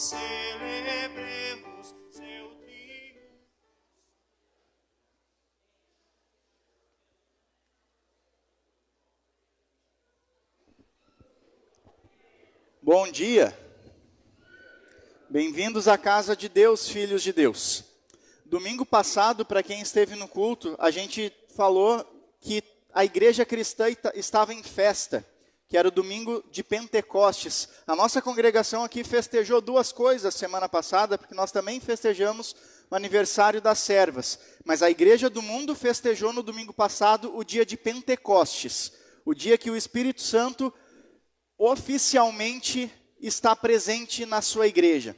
celebremos seu triunfo. Bom dia. Bem-vindos à casa de Deus, filhos de Deus. Domingo passado, para quem esteve no culto, a gente falou que a igreja cristã estava em festa, que era o domingo de Pentecostes. A nossa congregação aqui festejou duas coisas semana passada, porque nós também festejamos o aniversário das servas. Mas a igreja do mundo festejou no domingo passado o dia de Pentecostes, o dia que o Espírito Santo oficialmente está presente na sua igreja.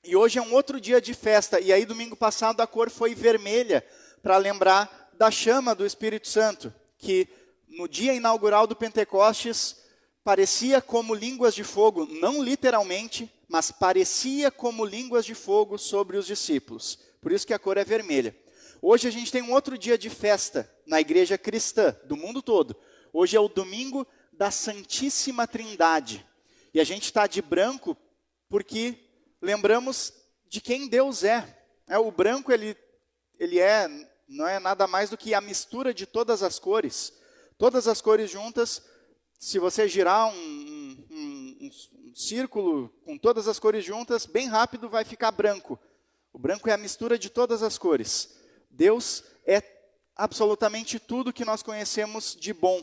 E hoje é um outro dia de festa, e aí domingo passado a cor foi vermelha, para lembrar da chama do Espírito Santo, que no dia inaugural do Pentecostes parecia como línguas de fogo, não literalmente, mas parecia como línguas de fogo sobre os discípulos. Por isso que a cor é vermelha. Hoje a gente tem um outro dia de festa na igreja cristã, do mundo todo. Hoje é o domingo da Santíssima Trindade. E a gente está de branco porque lembramos de quem Deus é. O branco não é nada mais do que a mistura de todas as cores. Todas as cores juntas, se você girar um círculo com todas as cores juntas, bem rápido vai ficar branco. O branco é a mistura de todas as cores. Deus é absolutamente tudo que nós conhecemos de bom.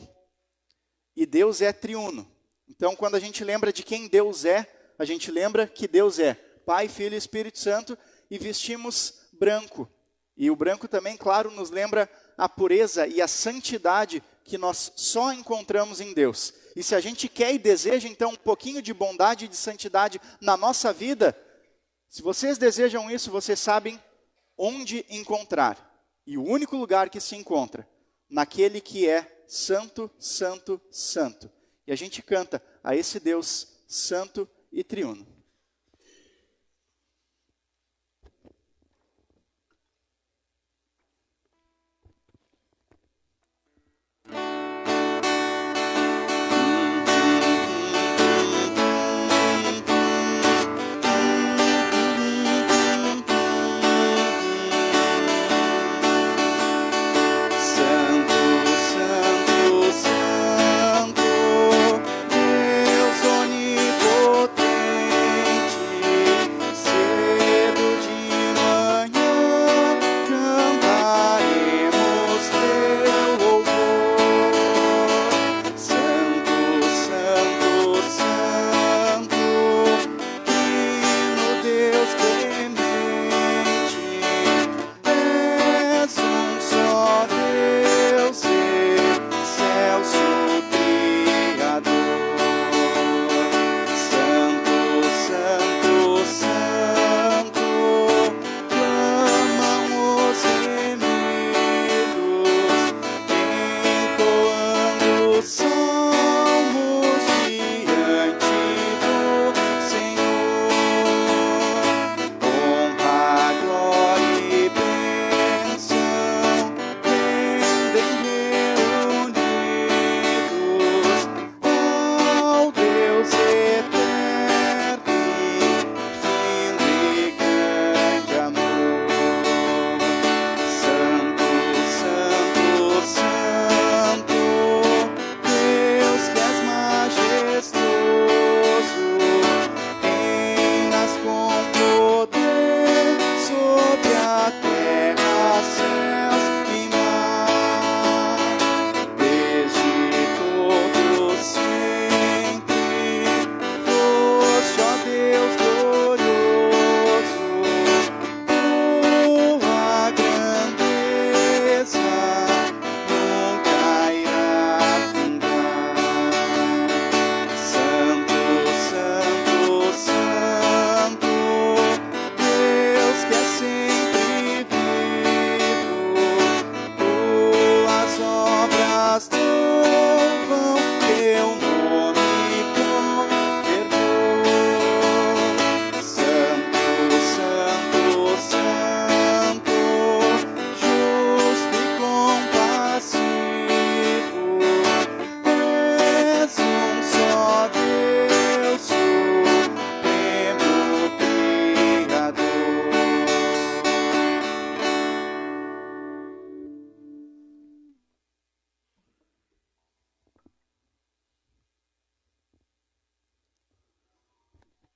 E Deus é triuno. Então, quando a gente lembra de quem Deus é, a gente lembra que Deus é Pai, Filho e Espírito Santo, e vestimos branco. E o branco também, claro, nos lembra a pureza e a santidade que nós só encontramos em Deus. E se a gente quer e deseja, então, um pouquinho de bondade e de santidade na nossa vida, se vocês desejam isso, vocês sabem onde encontrar. E o único lugar que se encontra, naquele que é santo, santo, santo. E a gente canta a esse Deus santo e triuno. Santo, Deus onipotente.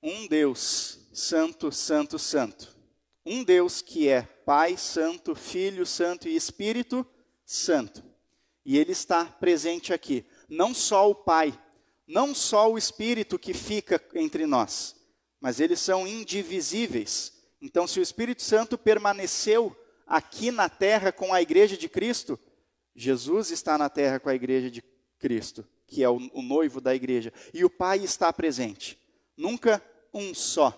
Um Deus, santo, santo, santo. Um Deus que é Pai Santo, Filho Santo e Espírito Santo. E Ele está presente aqui. Não só o Pai, não só o Espírito que fica entre nós, mas eles são indivisíveis. Então, se o Espírito Santo permaneceu aqui na terra com a igreja de Cristo, Jesus está na terra com a igreja de Cristo, que é o noivo da igreja. E o Pai está presente. Nunca um só.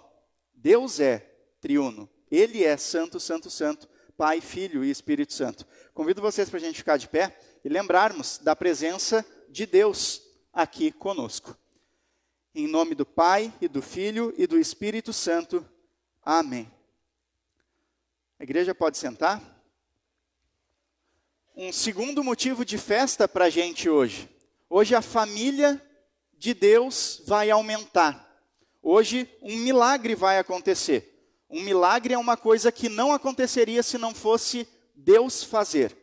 Deus é triuno. Ele é santo, santo, santo, Pai, Filho e Espírito Santo. Convido vocês para a gente ficar de pé e lembrarmos da presença de Deus aqui conosco. Em nome do Pai, e do Filho, e do Espírito Santo. Amém. A igreja pode sentar? Um segundo motivo de festa para a gente hoje. Hoje a família de Deus vai aumentar. Hoje um milagre vai acontecer. Um milagre é uma coisa que não aconteceria se não fosse Deus fazer.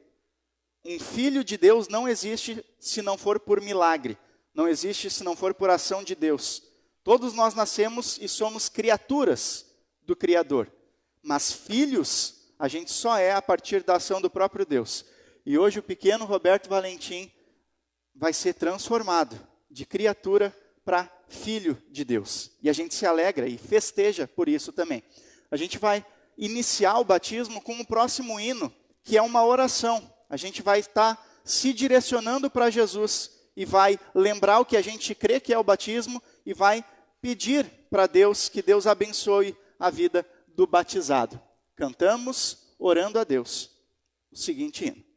Um filho de Deus não existe se não for por milagre. Não existe se não for por ação de Deus. Todos nós nascemos e somos criaturas do Criador. Mas filhos, a gente só é a partir da ação do próprio Deus. E hoje o pequeno Roberto Valentim vai ser transformado de criatura para filho de Deus. E a gente se alegra e festeja por isso também. A gente vai iniciar o batismo com o próximo hino, que é uma oração. A gente vai estar se direcionando para Jesus e vai lembrar o que a gente crê que é o batismo e vai pedir para Deus que Deus abençoe a vida do batizado. Cantamos orando a Deus o seguinte hino.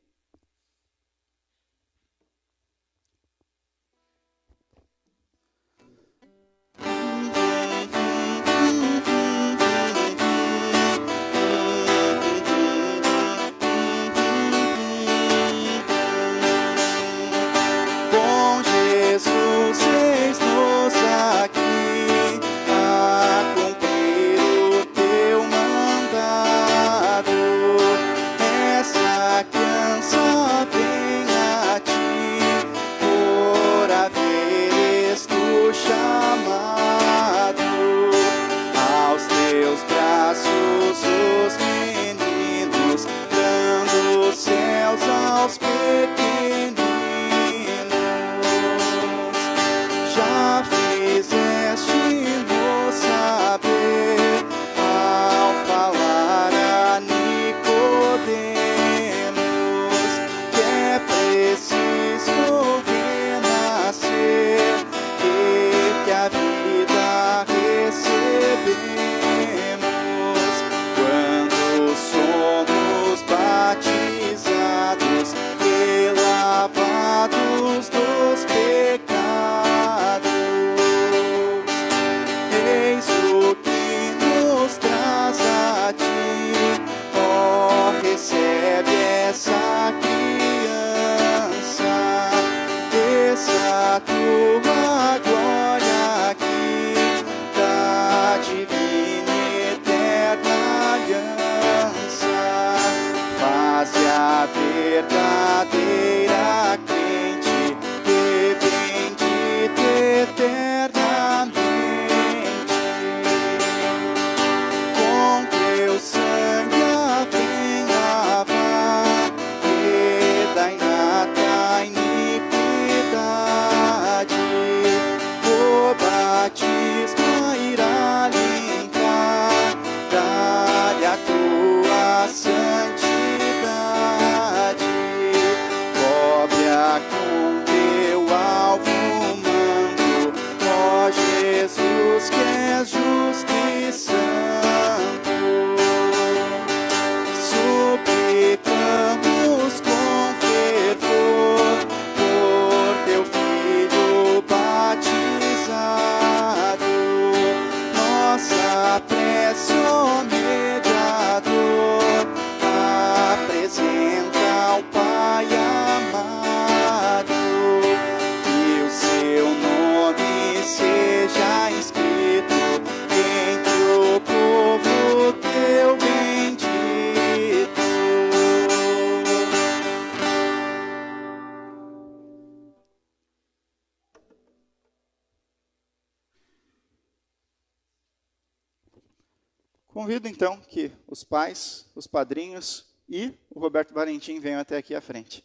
Convido então que os pais, os padrinhos e o Roberto Valentim venham até aqui à frente.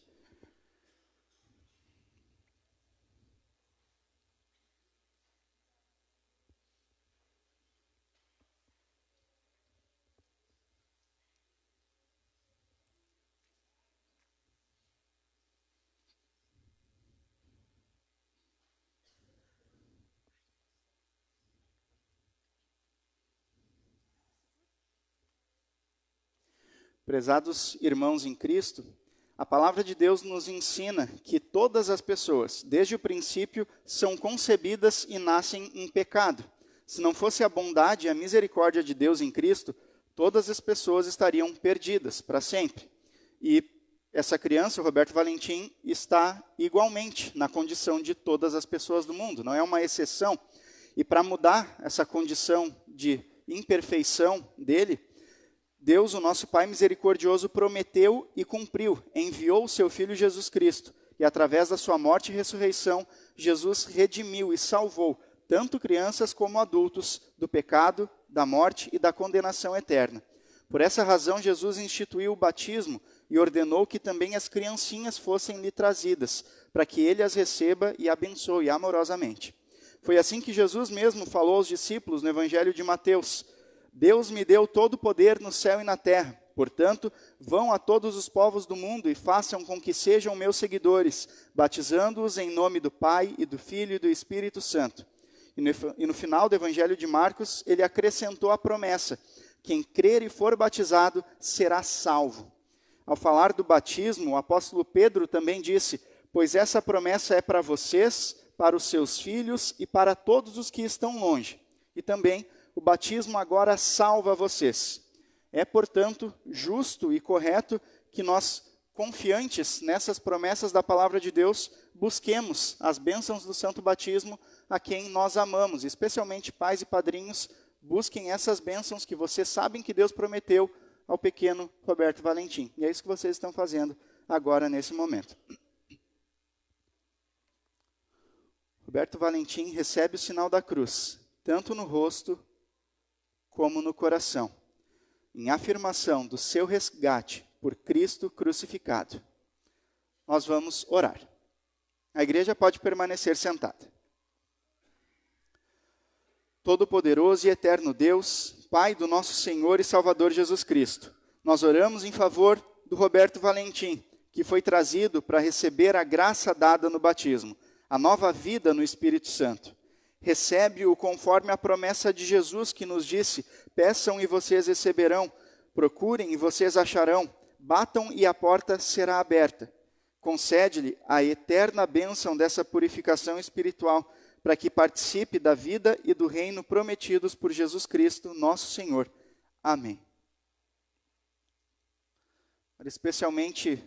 Prezados irmãos em Cristo, a palavra de Deus nos ensina que todas as pessoas, desde o princípio, são concebidas e nascem em pecado. Se não fosse a bondade e a misericórdia de Deus em Cristo, todas as pessoas estariam perdidas para sempre. E essa criança, o Roberto Valentim, está igualmente na condição de todas as pessoas do mundo, não é uma exceção. E para mudar essa condição de imperfeição dele, Deus, o nosso Pai misericordioso, prometeu e cumpriu, enviou o seu Filho Jesus Cristo, e através da sua morte e ressurreição, Jesus redimiu e salvou tanto crianças como adultos do pecado, da morte e da condenação eterna. Por essa razão, Jesus instituiu o batismo e ordenou que também as criancinhas fossem lhe trazidas, para que ele as receba e abençoe amorosamente. Foi assim que Jesus mesmo falou aos discípulos no Evangelho de Mateus: Deus me deu todo o poder no céu e na terra. Portanto, vão a todos os povos do mundo e façam com que sejam meus seguidores, batizando-os em nome do Pai e do Filho e do Espírito Santo. E no final do Evangelho de Marcos, ele acrescentou a promessa: quem crer e for batizado será salvo. Ao falar do batismo, o apóstolo Pedro também disse: pois essa promessa é para vocês, para os seus filhos e para todos os que estão longe. E também o batismo agora salva vocês. É, portanto, justo e correto que nós, confiantes nessas promessas da palavra de Deus, busquemos as bênçãos do santo batismo a quem nós amamos, especialmente pais e padrinhos. Busquem essas bênçãos que vocês sabem que Deus prometeu ao pequeno Roberto Valentim. E é isso que vocês estão fazendo agora, nesse momento. Roberto Valentim recebe o sinal da cruz, tanto no rosto como no coração, em afirmação do seu resgate por Cristo crucificado. Nós vamos orar. A igreja pode permanecer sentada. Todo-Poderoso e eterno Deus, Pai do nosso Senhor e Salvador Jesus Cristo, nós oramos em favor do Roberto Valentim, que foi trazido para receber a graça dada no batismo, a nova vida no Espírito Santo. Recebe-o conforme a promessa de Jesus, que nos disse: peçam e vocês receberão, procurem e vocês acharão, batam e a porta será aberta. Concede-lhe a eterna bênção dessa purificação espiritual, para que participe da vida e do reino prometidos por Jesus Cristo, nosso Senhor. Amém. Especialmente,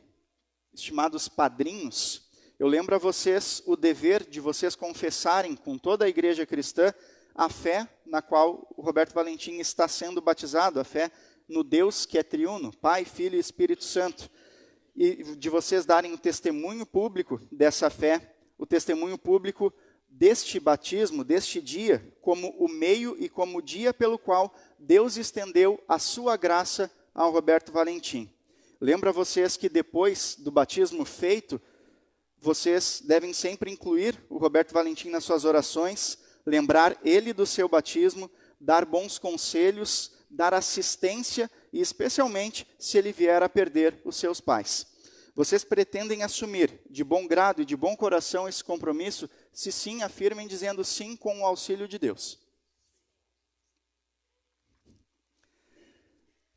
estimados padrinhos, eu lembro a vocês o dever de vocês confessarem com toda a igreja cristã a fé na qual o Roberto Valentim está sendo batizado, a fé no Deus que é triuno, Pai, Filho e Espírito Santo. E de vocês darem o testemunho público dessa fé, o testemunho público deste batismo, deste dia, como o meio e como o dia pelo qual Deus estendeu a sua graça ao Roberto Valentim. Lembro a vocês que depois do batismo feito, vocês devem sempre incluir o Roberto Valentim nas suas orações, lembrar ele do seu batismo, dar bons conselhos, dar assistência e especialmente se ele vier a perder os seus pais. Vocês pretendem assumir de bom grado e de bom coração esse compromisso? Se sim, afirmem dizendo sim com o auxílio de Deus.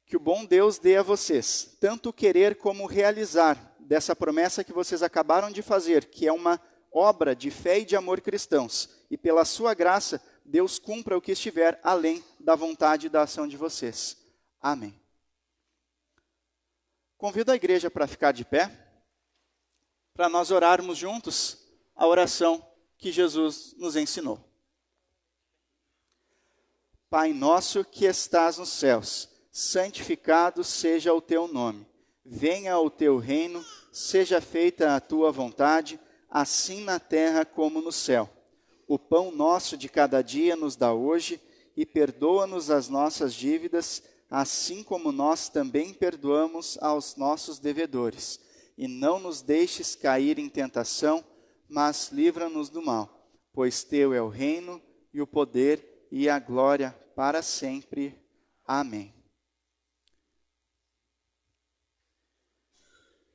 Que o bom Deus dê a vocês tanto o querer como o realizar dessa promessa que vocês acabaram de fazer, que é uma obra de fé e de amor cristãos. E pela sua graça, Deus cumpra o que estiver além da vontade e da ação de vocês. Amém. Convido a igreja para ficar de pé, para nós orarmos juntos a oração que Jesus nos ensinou. Pai nosso que estás nos céus, santificado seja o teu nome. Venha o teu reino, seja feita a tua vontade, assim na terra como no céu. O pão nosso de cada dia nos dá hoje, e perdoa-nos as nossas dívidas, assim como nós também perdoamos aos nossos devedores. E não nos deixes cair em tentação, mas livra-nos do mal, pois teu é o reino e o poder e a glória para sempre. Amém.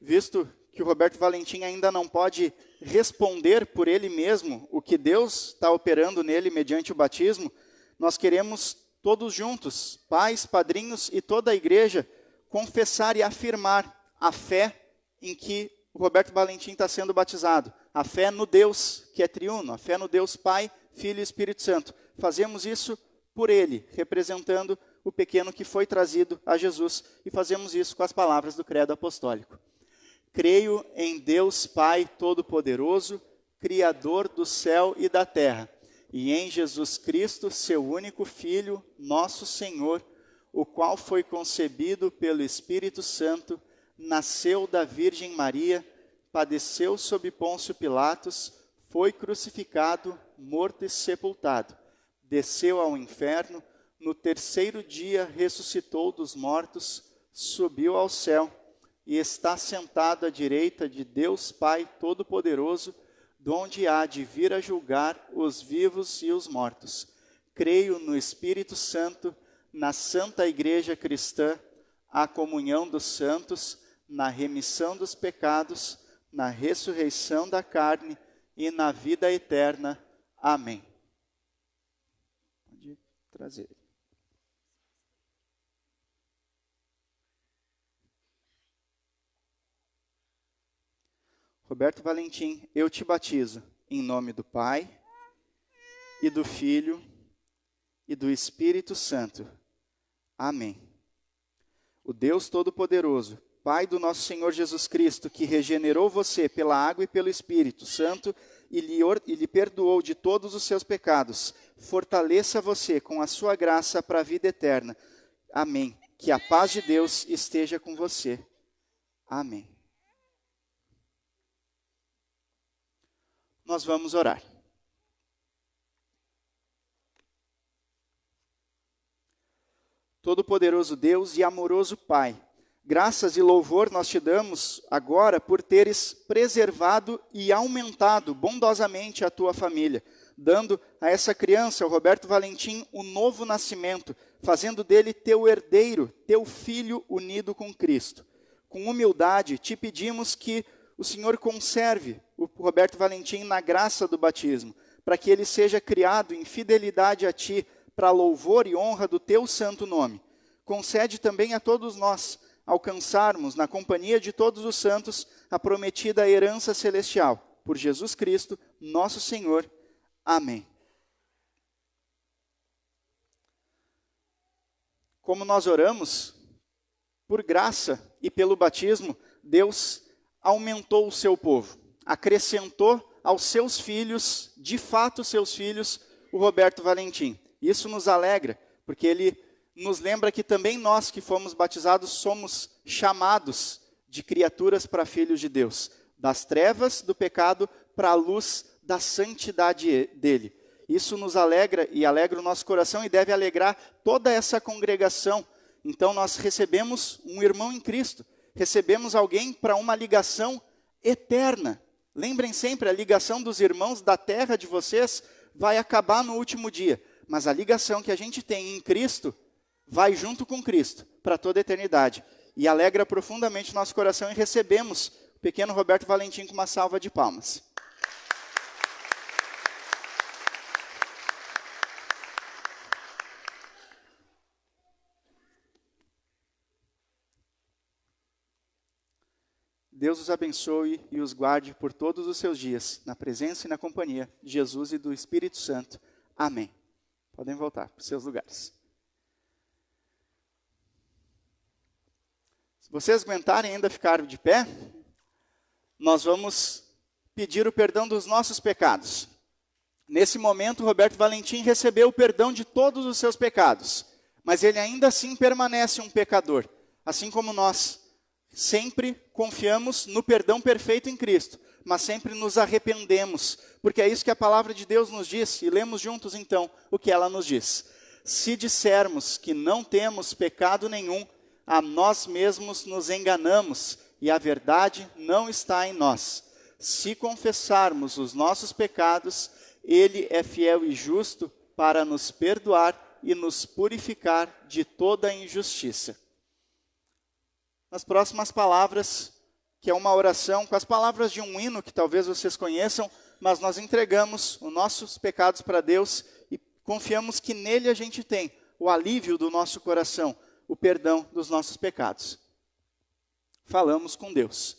Visto que o Roberto Valentim ainda não pode responder por ele mesmo o que Deus está operando nele mediante o batismo, nós queremos todos juntos, pais, padrinhos e toda a igreja, confessar e afirmar a fé em que o Roberto Valentim está sendo batizado. A fé no Deus que é triuno, a fé no Deus Pai, Filho e Espírito Santo. Fazemos isso por ele, representando o pequeno que foi trazido a Jesus, e fazemos isso com as palavras do credo apostólico. Creio em Deus Pai Todo-Poderoso, Criador do céu e da terra, e em Jesus Cristo, seu único Filho, nosso Senhor, o qual foi concebido pelo Espírito Santo, nasceu da Virgem Maria, padeceu sob Pôncio Pilatos, foi crucificado, morto e sepultado, desceu ao inferno, no terceiro dia ressuscitou dos mortos, subiu ao céu, e está sentado à direita de Deus Pai Todo-Poderoso, donde há de vir a julgar os vivos e os mortos. Creio no Espírito Santo, na Santa Igreja Cristã, a comunhão dos santos, na remissão dos pecados, na ressurreição da carne e na vida eterna. Amém. Pode trazer. Roberto Valentim, eu te batizo em nome do Pai, e do Filho, e do Espírito Santo. Amém. O Deus Todo-Poderoso, Pai do nosso Senhor Jesus Cristo, que regenerou você pela água e pelo Espírito Santo, e lhe perdoou de todos os seus pecados, fortaleça você com a sua graça para a vida eterna. Amém. Que a paz de Deus esteja com você. Amém. Nós vamos orar. Todo-Poderoso Deus e amoroso Pai, graças e louvor nós te damos agora por teres preservado e aumentado bondosamente a tua família, dando a essa criança, o Roberto Valentim, um novo nascimento, fazendo dele teu herdeiro, teu filho unido com Cristo. Com humildade te pedimos que o Senhor conserve o Roberto Valentim na graça do batismo, para que ele seja criado em fidelidade a Ti, para louvor e honra do Teu santo nome. Concede também a todos nós alcançarmos, na companhia de todos os santos, a prometida herança celestial. Por Jesus Cristo, nosso Senhor. Amém. Como nós oramos, por graça e pelo batismo, Deus aumentou o seu povo, acrescentou aos seus filhos, de fato seus filhos, o Roberto Valentim. Isso nos alegra, porque ele nos lembra que também nós que fomos batizados somos chamados de criaturas para filhos de Deus, das trevas do pecado para a luz da santidade dele. Isso nos alegra e alegra o nosso coração e deve alegrar toda essa congregação. Então nós recebemos um irmão em Cristo, recebemos alguém para uma ligação eterna. Lembrem sempre, a ligação dos irmãos da terra de vocês vai acabar no último dia. Mas a ligação que a gente tem em Cristo vai junto com Cristo para toda a eternidade. E alegra profundamente o nosso coração e recebemos o pequeno Roberto Valentim com uma salva de palmas. Deus os abençoe e os guarde por todos os seus dias, na presença e na companhia de Jesus e do Espírito Santo. Amém. Podem voltar para os seus lugares. Se vocês aguentarem ainda ficar de pé, nós vamos pedir o perdão dos nossos pecados. Nesse momento, Roberto Valentim recebeu o perdão de todos os seus pecados, mas ele ainda assim permanece um pecador, assim como nós. Sempre confiamos no perdão perfeito em Cristo, mas sempre nos arrependemos, porque é isso que a palavra de Deus nos diz, e lemos juntos então o que ela nos diz. Se dissermos que não temos pecado nenhum, a nós mesmos nos enganamos e a verdade não está em nós. Se confessarmos os nossos pecados, Ele é fiel e justo para nos perdoar e nos purificar de toda injustiça. Nas próximas palavras, que é uma oração com as palavras de um hino que talvez vocês conheçam, mas nós entregamos os nossos pecados para Deus e confiamos que nele a gente tem o alívio do nosso coração, o perdão dos nossos pecados. Falamos com Deus.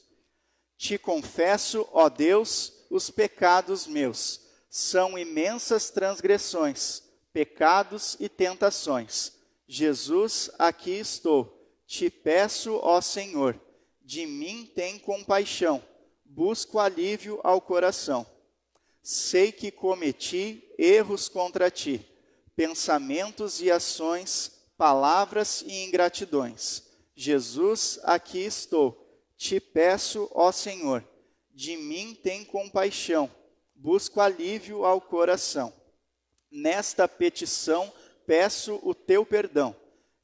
Te confesso, ó Deus, os pecados meus. São imensas transgressões, pecados e tentações. Jesus, aqui estou. Te peço, ó Senhor, de mim tem compaixão. Busco alívio ao coração. Sei que cometi erros contra ti, pensamentos e ações, palavras e ingratidões. Jesus, aqui estou. Te peço, ó Senhor, de mim tem compaixão. Busco alívio ao coração. Nesta petição, peço o teu perdão.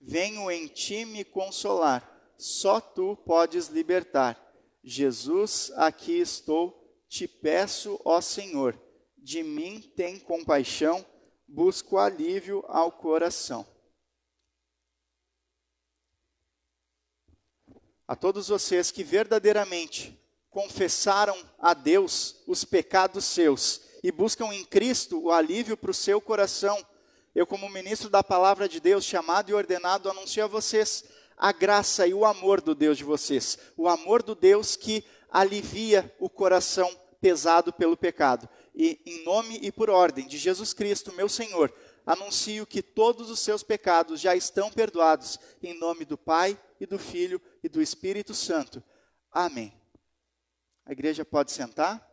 Venho em ti me consolar. Só tu podes libertar. Jesus, aqui estou. Te peço, ó Senhor, de mim tem compaixão. Busco alívio ao coração. A todos vocês que verdadeiramente confessaram a Deus os pecados seus e buscam em Cristo o alívio para o seu coração, eu, como ministro da palavra de Deus, chamado e ordenado, anuncio a vocês a graça e o amor do Deus de vocês. O amor do Deus que alivia o coração pesado pelo pecado. E em nome e por ordem de Jesus Cristo, meu Senhor, anuncio que todos os seus pecados já estão perdoados. Em nome do Pai, e do Filho, e do Espírito Santo. Amém. A igreja pode sentar.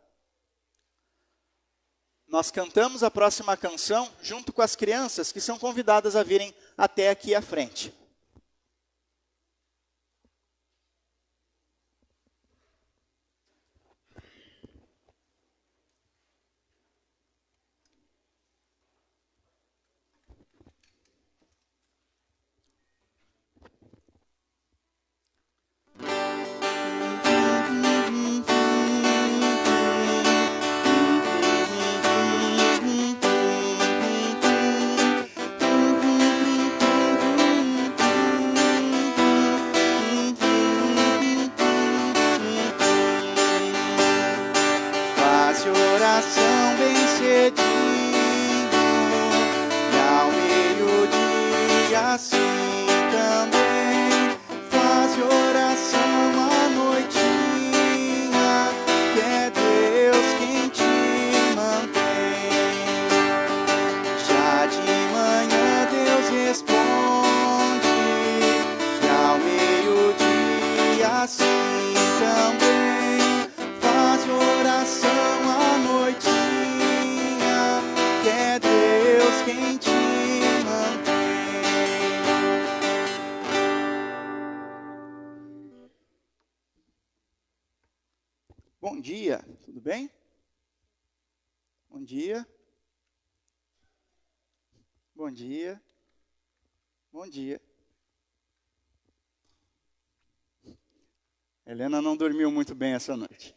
Nós cantamos a próxima canção junto com as crianças que são convidadas a virem até aqui à frente. Oração bem cedinho, e ao meio-dia assim também. Faz oração à noitinha, que é Deus quem te mantém. Já de manhã Deus responde, e ao meio-dia assim também. Faz oração quem te mantém. Bom dia, tudo bem? Bom dia. Bom dia. Bom dia. Helena não dormiu muito bem essa noite.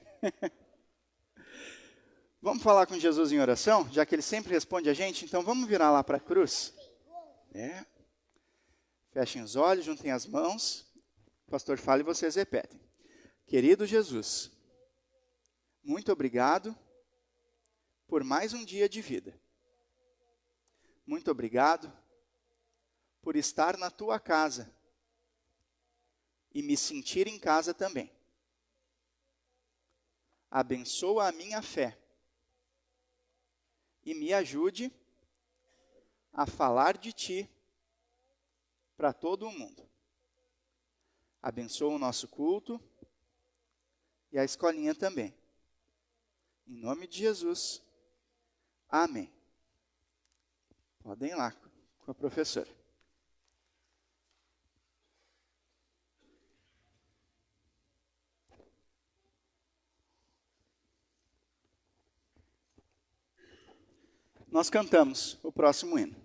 Vamos falar com Jesus em oração, já que ele sempre responde a gente, então vamos virar lá para a cruz. Fechem os olhos, juntem as mãos. O pastor fala e vocês repetem. Querido Jesus, muito obrigado por mais um dia de vida. Muito obrigado por estar na tua casa e me sentir em casa também. Abençoa a minha fé. E me ajude a falar de ti para todo o mundo. Abençoa o nosso culto e a escolinha também. Em nome de Jesus. Amém. Podem ir lá com a professora. Nós cantamos o próximo hino.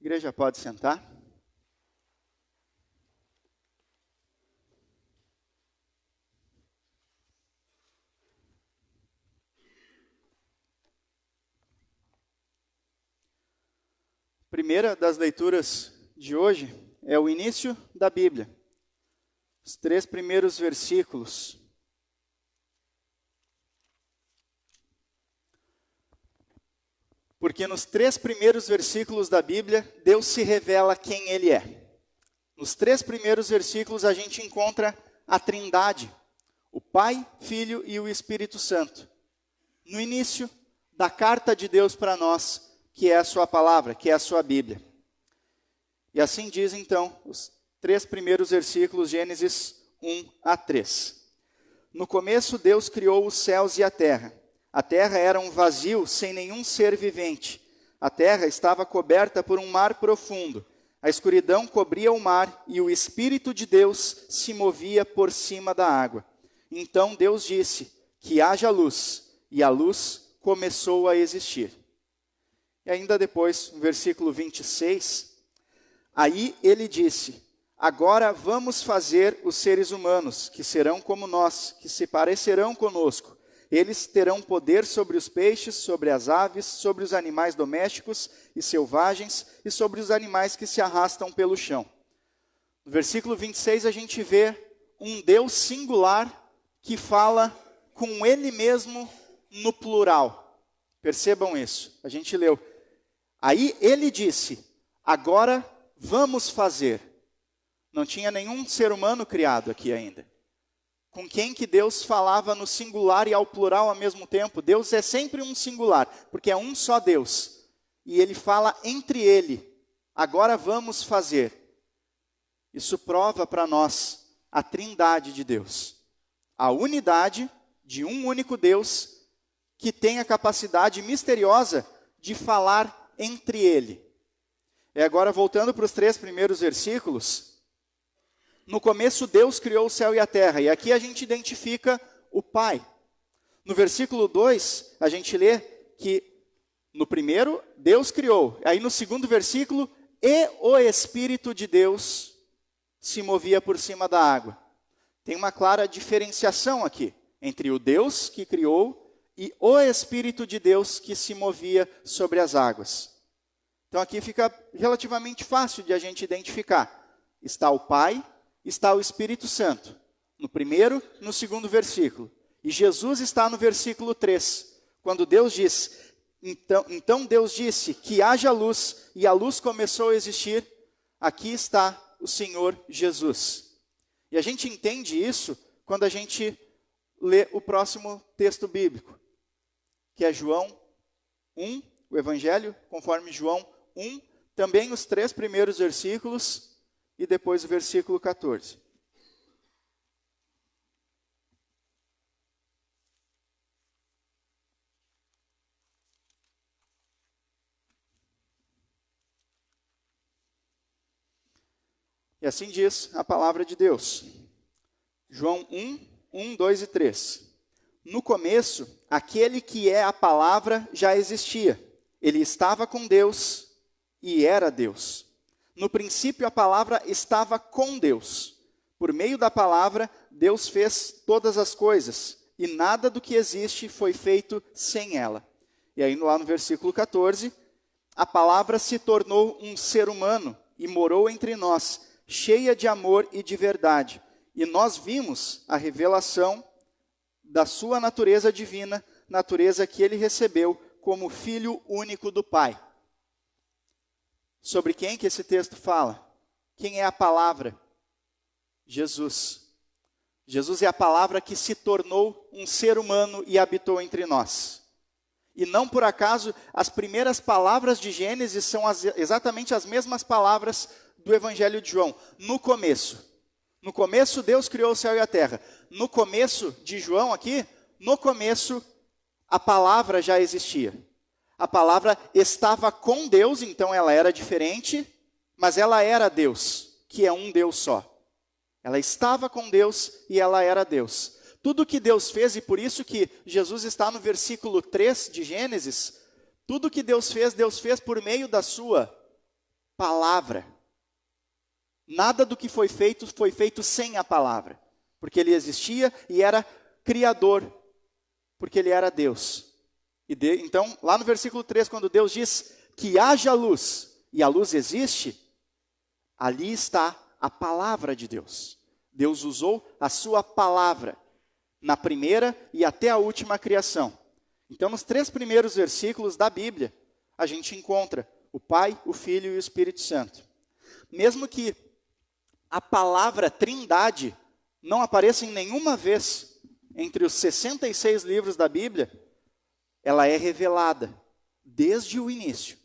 Igreja, pode sentar. Primeira das leituras de hoje é o início da Bíblia. Os 3 primeiros versículos. Porque nos 3 primeiros versículos da Bíblia, Deus se revela quem Ele é. Nos 3 primeiros versículos a gente encontra a Trindade, o Pai, Filho e o Espírito Santo. No início da carta de Deus para nós, que é a sua palavra, que é a sua Bíblia. E assim diz então os 3 primeiros versículos, Gênesis 1 a 3. No começo Deus criou os céus e a terra. A terra era um vazio sem nenhum ser vivente. A terra estava coberta por um mar profundo. A escuridão cobria o mar e o Espírito de Deus se movia por cima da água. Então Deus disse: que haja luz, e a luz começou a existir. E ainda depois, no versículo 26, aí ele disse: agora vamos fazer os seres humanos, que serão como nós, que se parecerão conosco. Eles terão poder sobre os peixes, sobre as aves, sobre os animais domésticos e selvagens e sobre os animais que se arrastam pelo chão. No versículo 26 a gente vê um Deus singular que fala com Ele mesmo no plural. Percebam isso. A gente leu. Aí ele disse: agora vamos fazer. Não tinha nenhum ser humano criado aqui ainda. Com quem que Deus falava no singular e ao plural ao mesmo tempo? Deus é sempre um singular, porque é um só Deus. E ele fala entre ele: agora vamos fazer. Isso prova para nós a trindade de Deus. A unidade de um único Deus que tem a capacidade misteriosa de falar entre ele. E agora voltando para os 3 primeiros versículos. No começo, Deus criou o céu e a terra, e aqui a gente identifica o Pai. No versículo 2, a gente lê que no primeiro, Deus criou. Aí no segundo versículo, e o Espírito de Deus se movia por cima da água. Tem uma clara diferenciação aqui, entre o Deus que criou e o Espírito de Deus que se movia sobre as águas. Então aqui fica relativamente fácil de a gente identificar. Está o Pai, está o Espírito Santo, no primeiro, no segundo versículo. E Jesus está no versículo 3, quando Deus diz: então Deus disse que haja luz, e a luz começou a existir. Aqui está o Senhor Jesus. E a gente entende isso quando a gente lê o próximo texto bíblico, que é João 1, o Evangelho, conforme João 1, também os 3 primeiros versículos, e depois o versículo 14. E assim diz a palavra de Deus. João 1, 2 e 3. No começo, aquele que é a palavra já existia. Ele estava com Deus e era Deus. No princípio, a palavra estava com Deus. Por meio da palavra, Deus fez todas as coisas, e nada do que existe foi feito sem ela. E aí, lá no versículo 14, a palavra se tornou um ser humano e morou entre nós, cheia de amor e de verdade. E nós vimos a revelação da sua natureza divina, natureza que ele recebeu como Filho único do Pai. Sobre quem que esse texto fala? Quem é a palavra? Jesus. Jesus é a palavra que se tornou um ser humano e habitou entre nós. E não por acaso, as primeiras palavras de Gênesis são exatamente as mesmas palavras do Evangelho de João. No começo. No começo, Deus criou o céu e a terra. No começo de João aqui, no começo, a palavra já existia. A palavra estava com Deus, então ela era diferente, mas ela era Deus, que é um Deus só. Ela estava com Deus e ela era Deus. Tudo que Deus fez, e por isso que Jesus está no versículo 3 de Gênesis, tudo que Deus fez por meio da sua palavra. Nada do que foi feito sem a palavra. Porque ele existia e era criador. Porque ele era Deus. Então, lá no versículo 3, quando Deus diz que haja luz, e a luz existe, ali está a palavra de Deus. Deus usou a sua palavra na primeira e até a última criação. Então, nos 3 primeiros versículos da Bíblia, a gente encontra o Pai, o Filho e o Espírito Santo. Mesmo que a palavra Trindade não apareça em nenhuma vez entre os 66 livros da Bíblia, ela é revelada desde o início.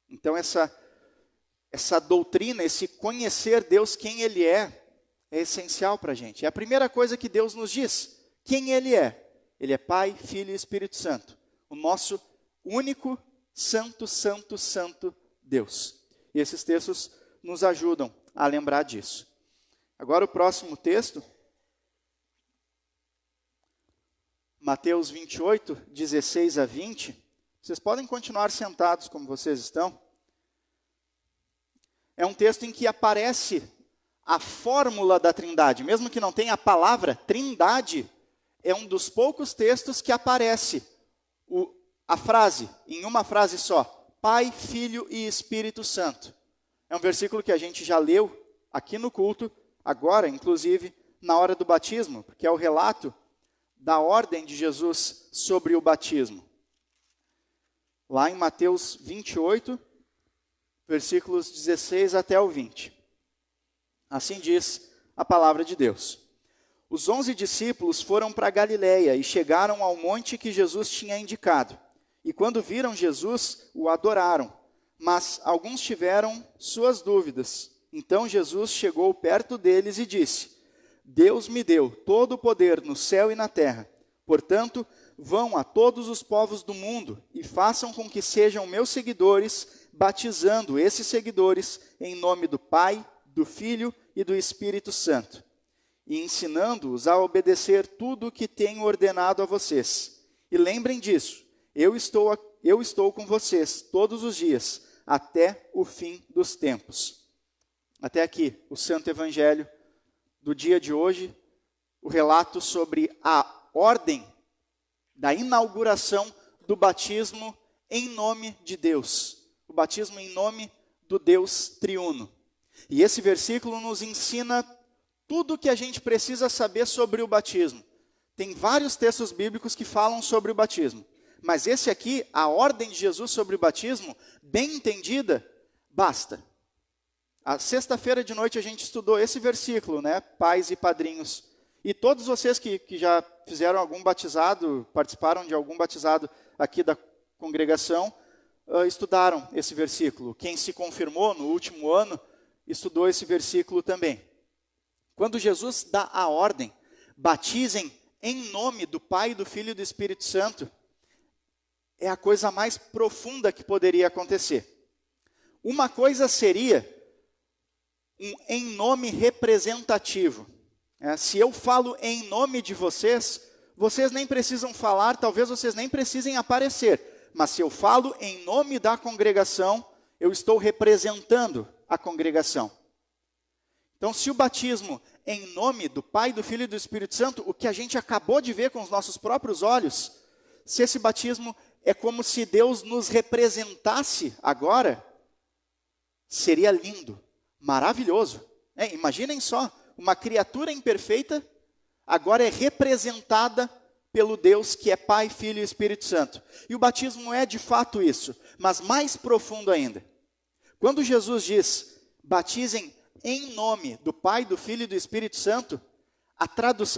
Então, essa doutrina, esse conhecer Deus, quem Ele é essencial para a gente. É a primeira coisa que Deus nos diz, quem Ele é. Ele é Pai, Filho e Espírito Santo. O nosso único, santo, santo, santo Deus. E esses textos nos ajudam a lembrar disso. Agora o próximo texto, Mateus 28, 16 a 20. Vocês podem continuar sentados como vocês estão. É um texto em que aparece a fórmula da Trindade. Mesmo que não tenha a palavra Trindade, é um dos poucos textos que aparece a frase, em uma frase só, Pai, Filho e Espírito Santo. É um versículo que a gente já leu aqui no culto, agora, inclusive, na hora do batismo, porque é o relato da ordem de Jesus sobre o batismo. Lá em Mateus 28, versículos 16 até o 20. Assim diz a palavra de Deus. Os 11 discípulos foram para Galiléia e chegaram ao monte que Jesus tinha indicado. E quando viram Jesus, o adoraram. Mas alguns tiveram suas dúvidas. Então Jesus chegou perto deles e disse: Deus me deu todo o poder no céu e na terra. Portanto, vão a todos os povos do mundo e façam com que sejam meus seguidores, batizando esses seguidores em nome do Pai, do Filho e do Espírito Santo, e ensinando-os a obedecer tudo o que tenho ordenado a vocês. E lembrem disso, eu estou com vocês todos os dias, até o fim dos tempos. Até aqui, o Santo Evangelho do dia de hoje, o relato sobre a ordem da inauguração do batismo em nome de Deus. O batismo em nome do Deus triuno. E esse versículo nos ensina tudo o que a gente precisa saber sobre o batismo. Tem vários textos bíblicos que falam sobre o batismo. Mas esse aqui, a ordem de Jesus sobre o batismo, bem entendida, basta. A sexta-feira de noite a gente estudou esse versículo, né? Pais e padrinhos. E todos vocês que já fizeram algum batizado, participaram de algum batizado aqui da congregação, estudaram esse versículo. Quem se confirmou no último ano, estudou esse versículo também. Quando Jesus dá a ordem, batizem em nome do Pai, do Filho e do Espírito Santo, é a coisa mais profunda que poderia acontecer. Uma coisa seria um em nome representativo. Se eu falo em nome de vocês, vocês nem precisam falar, talvez vocês nem precisem aparecer. Mas se eu falo em nome da congregação, eu estou representando a congregação. Então, se o batismo em nome do Pai, do Filho e do Espírito Santo, o que a gente acabou de ver com os nossos próprios olhos, se esse batismo é como se Deus nos representasse agora, seria lindo, maravilhoso. Imaginem só, uma criatura imperfeita agora é representada pelo Deus que é Pai, Filho e Espírito Santo. E o batismo é de fato isso, mas mais profundo ainda. Quando Jesus diz, batizem em nome do Pai, do Filho e do Espírito Santo,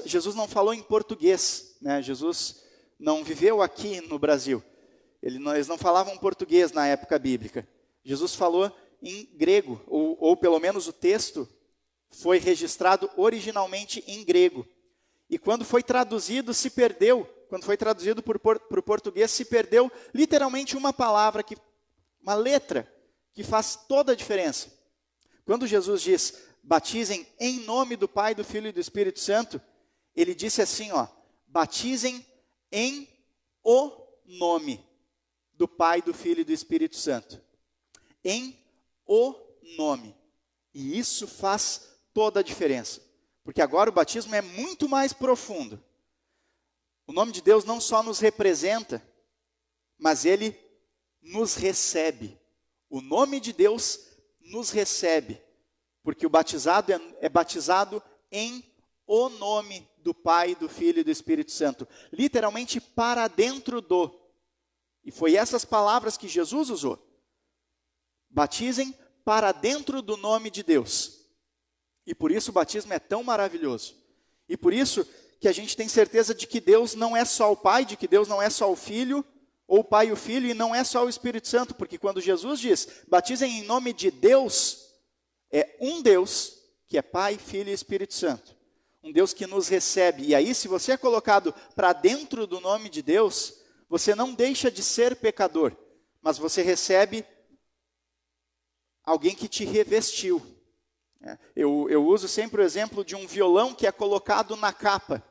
Jesus não falou em português, né? Jesus não viveu aqui no Brasil. Eles não falavam português na época bíblica. Jesus falou em grego, ou pelo menos o texto foi registrado originalmente em grego. E quando foi traduzido, se perdeu. Quando foi traduzido para o português, se perdeu literalmente uma palavra, uma letra, que faz toda a diferença. Quando Jesus diz, batizem em nome do Pai, do Filho e do Espírito Santo, ele disse assim, batizem em o nome do Pai, do Filho e do Espírito Santo. Em o nome. E isso faz toda a diferença. Porque agora o batismo é muito mais profundo. O nome de Deus não só nos representa, mas ele nos recebe. O nome de Deus nos recebe. Porque o batizado é batizado em o nome do Pai, do Filho e do Espírito Santo. Literalmente para dentro do. E foi essas palavras que Jesus usou. Batizem para dentro do nome de Deus. E por isso o batismo é tão maravilhoso. E por isso que a gente tem certeza de que Deus não é só o Pai, de que Deus não é só o Filho, ou o Pai e o Filho, e não é só o Espírito Santo. Porque quando Jesus diz, batizem em nome de Deus, é um Deus que é Pai, Filho e Espírito Santo. Um Deus que nos recebe. E aí, se você é colocado para dentro do nome de Deus, você não deixa de ser pecador, mas você recebe alguém que te revestiu. Eu uso sempre o exemplo de um violão que é colocado na capa.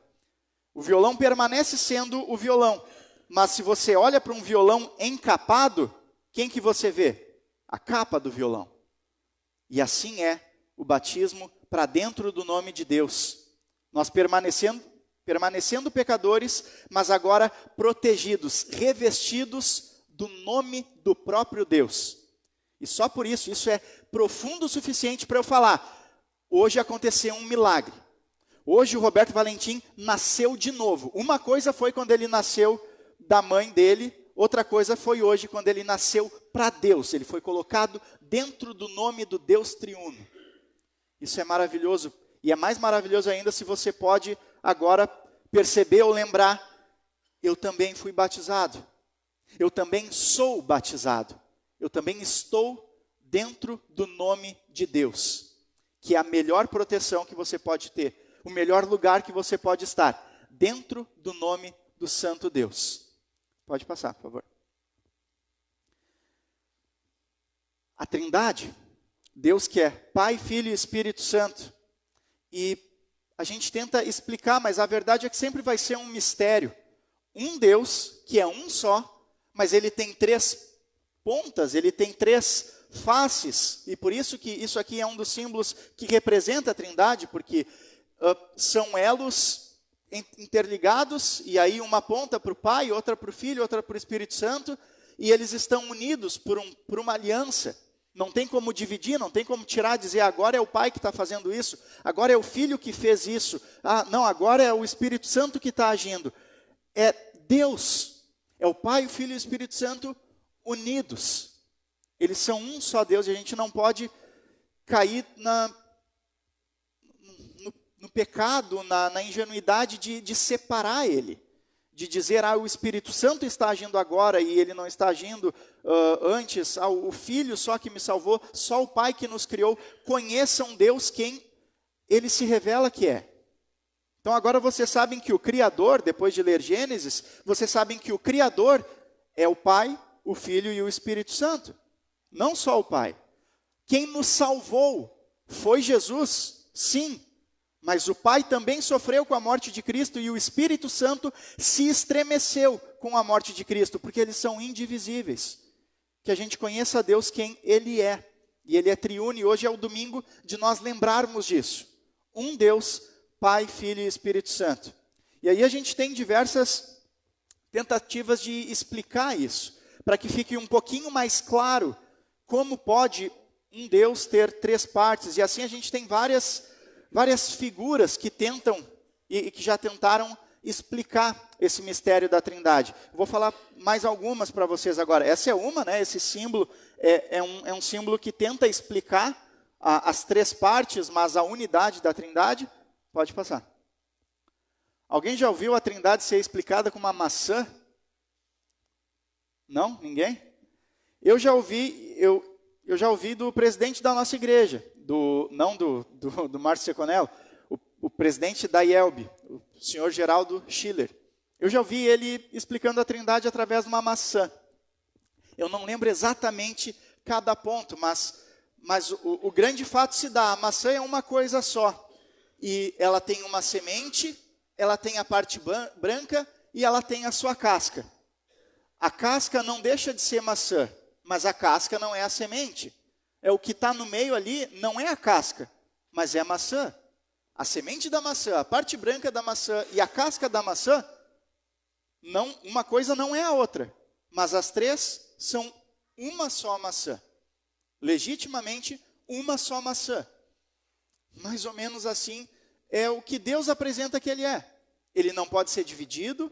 O violão permanece sendo o violão, mas se você olha para um violão encapado, quem que você vê? A capa do violão. E assim é o batismo para dentro do nome de Deus. Nós permanecendo pecadores, mas agora protegidos, revestidos do nome do próprio Deus. E só por isso, isso é profundo o suficiente para eu falar. Hoje aconteceu um milagre. Hoje o Roberto Valentim nasceu de novo. Uma coisa foi quando ele nasceu da mãe dele, outra coisa foi hoje quando ele nasceu para Deus. Ele foi colocado dentro do nome do Deus triuno. Isso é maravilhoso. E é mais maravilhoso ainda se você pode agora perceber ou lembrar, eu também fui batizado. Eu também sou batizado. Eu também estou dentro do nome de Deus, que é a melhor proteção que você pode ter, o melhor lugar que você pode estar, dentro do nome do Santo Deus. Pode passar, por favor. A Trindade, Deus que é Pai, Filho e Espírito Santo, e a gente tenta explicar, mas a verdade é que sempre vai ser um mistério. Um Deus, que é um só, mas ele tem três pontas, ele tem três faces, e por isso que isso aqui é um dos símbolos que representa a Trindade, porque são elos interligados, e aí uma ponta para o Pai, outra para o Filho, outra para o Espírito Santo, e eles estão unidos por uma aliança. Não tem como dividir, não tem como tirar, dizer agora é o Pai que está fazendo isso, agora é o Filho que fez isso, não, agora é o Espírito Santo que está agindo. É Deus, é o Pai, o Filho e o Espírito Santo unidos. Eles são um só Deus e a gente não pode cair no pecado, na ingenuidade de separar ele. De dizer, o Espírito Santo está agindo agora e ele não está agindo antes, o Filho só que me salvou, só o Pai que nos criou. Conheçam Deus quem ele se revela que é. Então agora vocês sabem que o Criador, depois de ler Gênesis, vocês sabem que o Criador é o Pai, o Filho e o Espírito Santo. Não só o Pai. Quem nos salvou foi Jesus, sim. Mas o Pai também sofreu com a morte de Cristo e o Espírito Santo se estremeceu com a morte de Cristo, porque eles são indivisíveis. Que a gente conheça a Deus quem Ele é. E Ele é triuno e hoje é o domingo de nós lembrarmos disso. Um Deus, Pai, Filho e Espírito Santo. E aí a gente tem diversas tentativas de explicar isso, para que fique um pouquinho mais claro como pode um Deus ter três partes. E assim a gente tem várias figuras que tentam e que já tentaram explicar esse mistério da Trindade. Vou falar mais algumas para vocês agora. Essa é uma, né? Esse símbolo é um símbolo que tenta explicar as três partes, mas a unidade da Trindade. Pode passar. Alguém já ouviu a Trindade ser explicada com uma maçã? Não? Ninguém? Eu já ouvi do presidente da nossa igreja. Não do Márcio Seconello, o presidente da IELB, o senhor Geraldo Schiller. Eu já ouvi ele explicando a Trindade através de uma maçã. Eu não lembro exatamente cada ponto, mas o grande fato se dá. A maçã é uma coisa só. E ela tem uma semente, ela tem a parte branca e ela tem a sua casca. A casca não deixa de ser maçã, mas a casca não é a semente. é o que está no meio ali, não é a casca, mas é a maçã. A semente da maçã, a parte branca da maçã e a casca da maçã, não, uma coisa não é a outra, mas as três são uma só maçã. Legitimamente, uma só maçã. Mais ou menos assim é o que Deus apresenta que Ele é. Ele não pode ser dividido,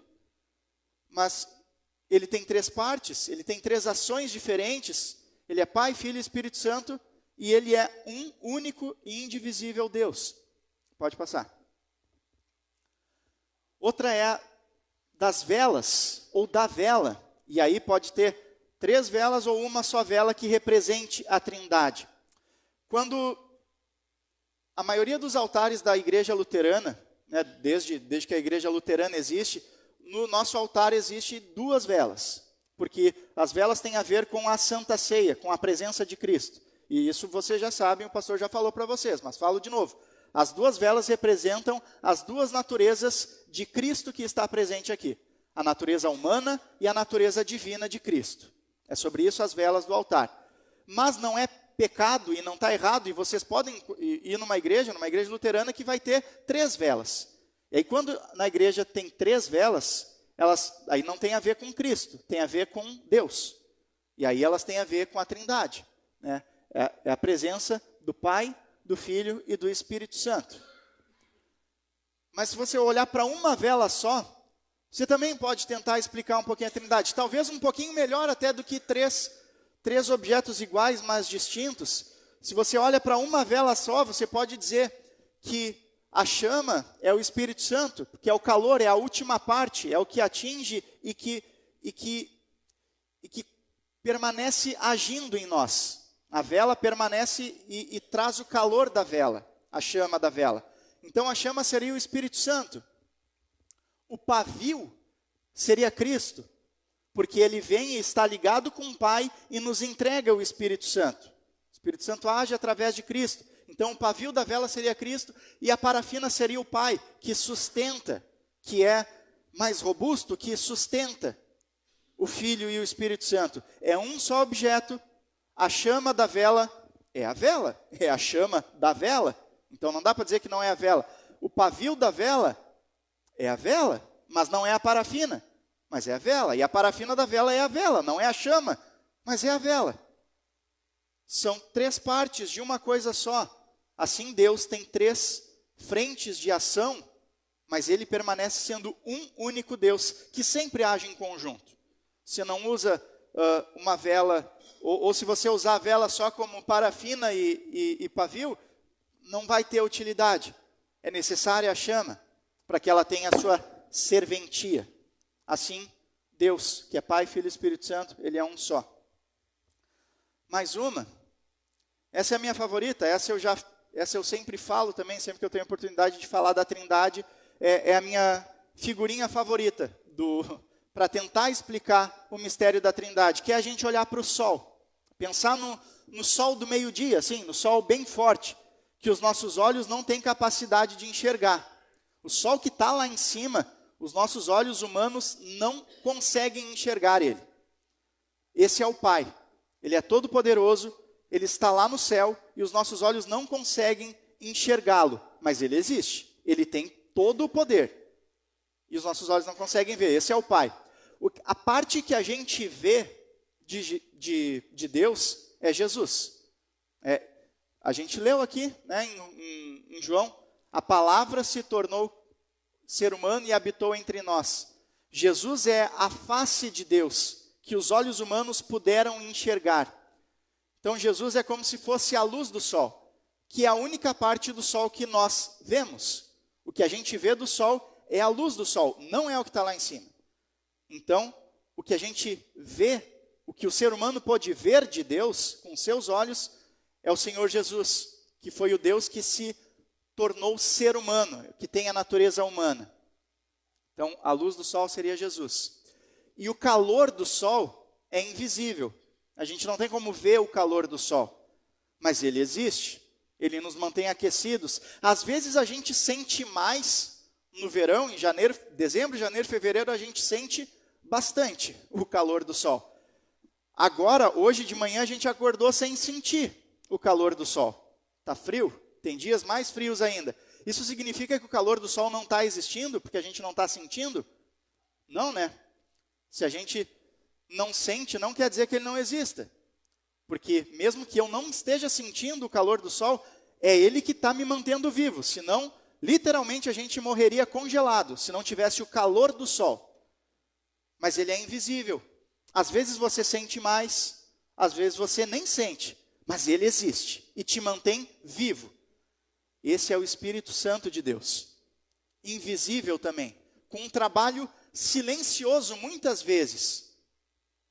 mas Ele tem três partes, Ele tem três ações diferentes. Ele é Pai, Filho e Espírito Santo, e Ele é um único e indivisível Deus. Pode passar. Outra é a das velas, ou da vela. E aí pode ter 3 velas ou uma só vela que represente a Trindade. Quando a maioria dos altares da igreja luterana, né, desde que a igreja luterana existe, no nosso altar existe 2 velas. Porque as velas têm a ver com a Santa Ceia, com a presença de Cristo. E isso vocês já sabem, o pastor já falou para vocês, mas falo de novo. As 2 velas representam as 2 naturezas de Cristo que está presente aqui. A natureza humana e a natureza divina de Cristo. É sobre isso as velas do altar. Mas não é pecado e não está errado, e vocês podem ir numa igreja luterana que vai ter 3 velas. E aí quando na igreja tem 3 velas, elas aí não tem a ver com Cristo, tem a ver com Deus. E aí elas têm a ver com a Trindade. Né? É a presença do Pai, do Filho e do Espírito Santo. Mas se você olhar para uma vela só, você também pode tentar explicar um pouquinho a Trindade. Talvez um pouquinho melhor até do que três objetos iguais, mas distintos. Se você olha para uma vela só, você pode dizer que a chama é o Espírito Santo, que é o calor, é a última parte, é o que atinge e que permanece agindo em nós. A vela permanece e traz o calor da vela, a chama da vela. Então a chama seria o Espírito Santo. O pavio seria Cristo, porque ele vem e está ligado com o Pai e nos entrega o Espírito Santo. O Espírito Santo age através de Cristo. Então o pavio da vela seria Cristo e a parafina seria o Pai, que sustenta, que é mais robusto, que sustenta o Filho e o Espírito Santo. É um só objeto. A chama da vela, é a chama da vela. Então não dá para dizer que não é a vela. O pavio da vela é a vela, mas não é a parafina, mas é a vela. E a parafina da vela é a vela, não é a chama, mas é a vela. São 3 partes de uma coisa só. Assim Deus tem 3 frentes de ação, mas Ele permanece sendo um único Deus, que sempre age em conjunto. Você não usa uma vela, ou se você usar a vela só como parafina e pavio, não vai ter utilidade. É necessária a chama, para que ela tenha a sua serventia. Assim, Deus, que é Pai, Filho e Espírito Santo, Ele é um só. Mais uma, essa é a minha favorita, essa eu sempre falo também, sempre que eu tenho a oportunidade de falar da Trindade, é a minha figurinha favorita para tentar explicar o mistério da Trindade, que é a gente olhar para o sol, pensar no sol do meio-dia, assim, no sol bem forte, que os nossos olhos não têm capacidade de enxergar. O sol que está lá em cima, os nossos olhos humanos não conseguem enxergar ele. Esse é o Pai. Ele é todo poderoso, Ele está lá no céu e os nossos olhos não conseguem enxergá-lo, mas Ele existe. Ele tem todo o poder e os nossos olhos não conseguem ver. Esse é o Pai. A parte que a gente vê de Deus é Jesus. A gente leu aqui, né, em João, a palavra se tornou ser humano e habitou entre nós. Jesus é a face de Deus, que os olhos humanos puderam enxergar. Então Jesus é como se fosse a luz do sol, que é a única parte do sol que nós vemos. O que a gente vê do sol é a luz do sol, não é o que está lá em cima. Então, o que a gente vê, o que o ser humano pôde ver de Deus com seus olhos, é o Senhor Jesus, que foi o Deus que se tornou ser humano, que tem a natureza humana. Então, a luz do sol seria Jesus. E o calor do sol é invisível. A gente não tem como ver o calor do sol, mas ele existe. Ele nos mantém aquecidos. Às vezes a gente sente mais no verão, em janeiro, dezembro, janeiro, fevereiro, a gente sente bastante o calor do sol. Agora, hoje de manhã, a gente acordou sem sentir o calor do sol? Está frio? Tem dias mais frios ainda. Isso significa que o calor do sol não está existindo, porque a gente não está sentindo? Não, né? Se a gente não sente, não quer dizer que ele não exista. Porque mesmo que eu não esteja sentindo o calor do sol, é ele que está me mantendo vivo. Senão, literalmente, a gente morreria congelado, se não tivesse o calor do sol. Mas ele é invisível. Às vezes você sente mais, às vezes você nem sente, mas ele existe e te mantém vivo. Esse é o Espírito Santo de Deus. Invisível também, com um trabalho silencioso muitas vezes.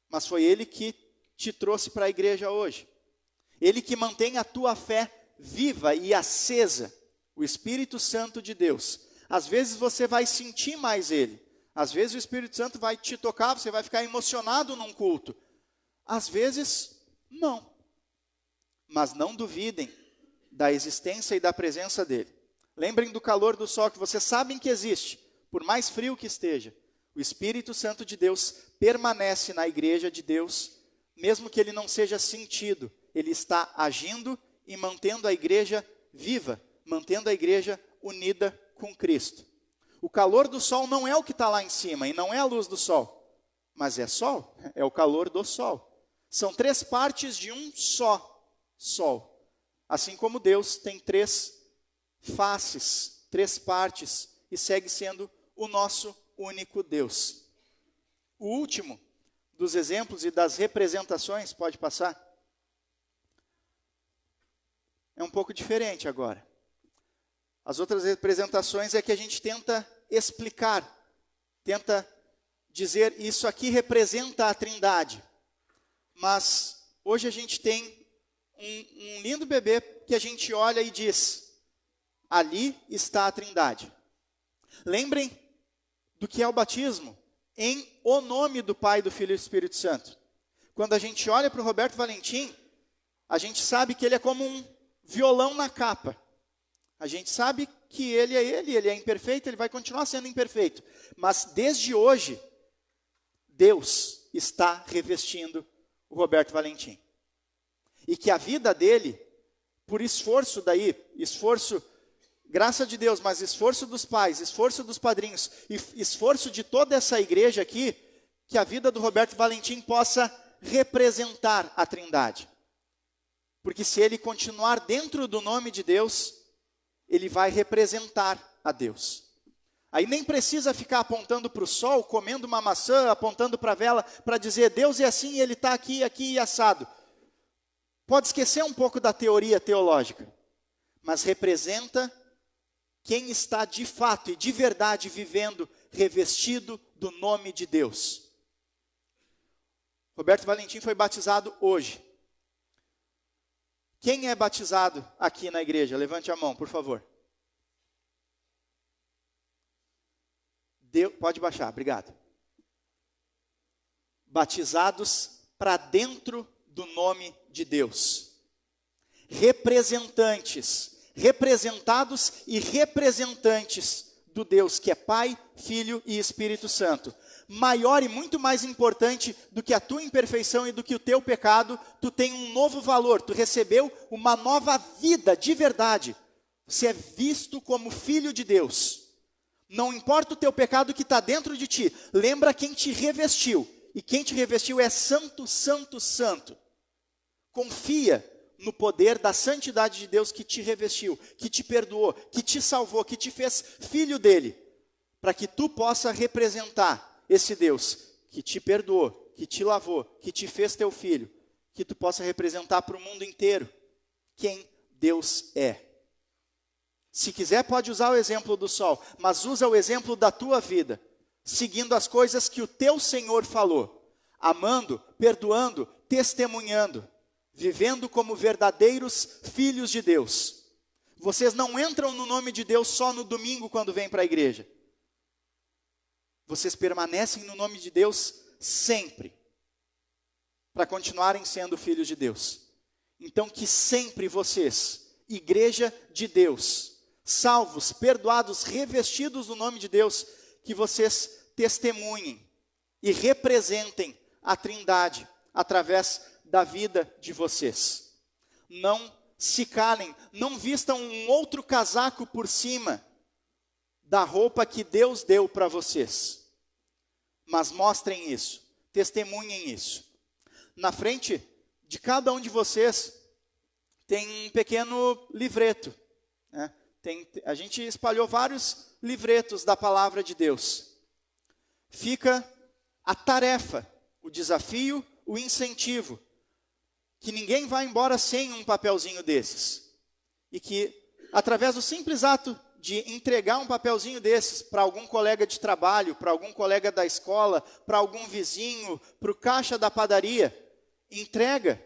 Mas foi ele que te trouxe para a igreja hoje. Ele que mantém a tua fé viva e acesa. O Espírito Santo de Deus. Às vezes você vai sentir mais ele. Às vezes o Espírito Santo vai te tocar, você vai ficar emocionado num culto. Às vezes, não. Mas não duvidem da existência e da presença dele. Lembrem do calor do sol, que vocês sabem que existe, por mais frio que esteja. O Espírito Santo de Deus permanece na igreja de Deus, mesmo que ele não seja sentido. Ele está agindo e mantendo a igreja viva, mantendo a igreja unida com Cristo. O calor do sol não é o que está lá em cima, e não é a luz do sol, mas é sol, é o calor do sol. São três partes de um só sol. Assim como Deus tem três faces, três partes, e segue sendo o nosso único Deus. O último dos exemplos e das representações, pode passar? É um pouco diferente agora. As outras representações é que a gente tenta explicar, tenta dizer, isso aqui representa a Trindade. Mas hoje a gente tem um lindo bebê que a gente olha e diz, ali está a Trindade. Lembrem do que é o batismo, em o nome do Pai, do Filho e do Espírito Santo. Quando a gente olha para o Roberto Valentim, a gente sabe que ele é como um violão na capa. A gente sabe que ele é imperfeito, ele vai continuar sendo imperfeito. Mas desde hoje, Deus está revestindo o Roberto Valentim. E que a vida dele, por esforço graça de Deus, mas esforço dos pais, esforço dos padrinhos, e esforço de toda essa igreja aqui, que a vida do Roberto Valentim possa representar a Trindade. Porque se ele continuar dentro do nome de Deus, ele vai representar a Deus. Aí nem precisa ficar apontando para o sol, comendo uma maçã, apontando para a vela, para dizer, Deus é assim, ele está aqui, aqui e assado. Pode esquecer um pouco da teoria teológica, mas representa quem está de fato e de verdade vivendo, revestido do nome de Deus. Roberto Valentim foi batizado hoje. Quem é batizado aqui na igreja? Levante a mão, por favor. Pode baixar, obrigado. Batizados para dentro do nome de Deus. Representantes, representados e representantes do Deus que é Pai, Filho e Espírito Santo. Maior e muito mais importante do que a tua imperfeição e do que o teu pecado, tu tem um novo valor, tu recebeu uma nova vida de verdade. Você é visto como filho de Deus. Não importa o teu pecado que está dentro de ti, lembra quem te revestiu. E quem te revestiu é santo, santo, santo. Confia no poder da santidade de Deus que te revestiu, que te perdoou, que te salvou, que te fez filho dele, para que tu possa representar esse Deus que te perdoou, que te lavou, que te fez teu filho, que tu possa representar para o mundo inteiro quem Deus é. Se quiser pode usar o exemplo do sol, mas usa o exemplo da tua vida, seguindo as coisas que o teu Senhor falou, amando, perdoando, testemunhando, vivendo como verdadeiros filhos de Deus. Vocês não entram no nome de Deus só no domingo quando vêm para a igreja. Vocês permanecem no nome de Deus sempre, para continuarem sendo filhos de Deus. Então que sempre vocês, igreja de Deus, salvos, perdoados, revestidos do nome de Deus, que vocês testemunhem e representem a Trindade através da vida de vocês. não se calem, não vistam um outro casaco por cima da roupa que Deus deu para vocês. Mas mostrem isso, testemunhem isso. Na frente de cada um de vocês tem um pequeno livreto, né? A gente espalhou vários livretos da palavra de Deus. Fica a tarefa, o desafio, o incentivo, que ninguém vai embora sem um papelzinho desses. E que, através do simples ato de entregar um papelzinho desses para algum colega de trabalho, para algum colega da escola, para algum vizinho, para o caixa da padaria, entrega.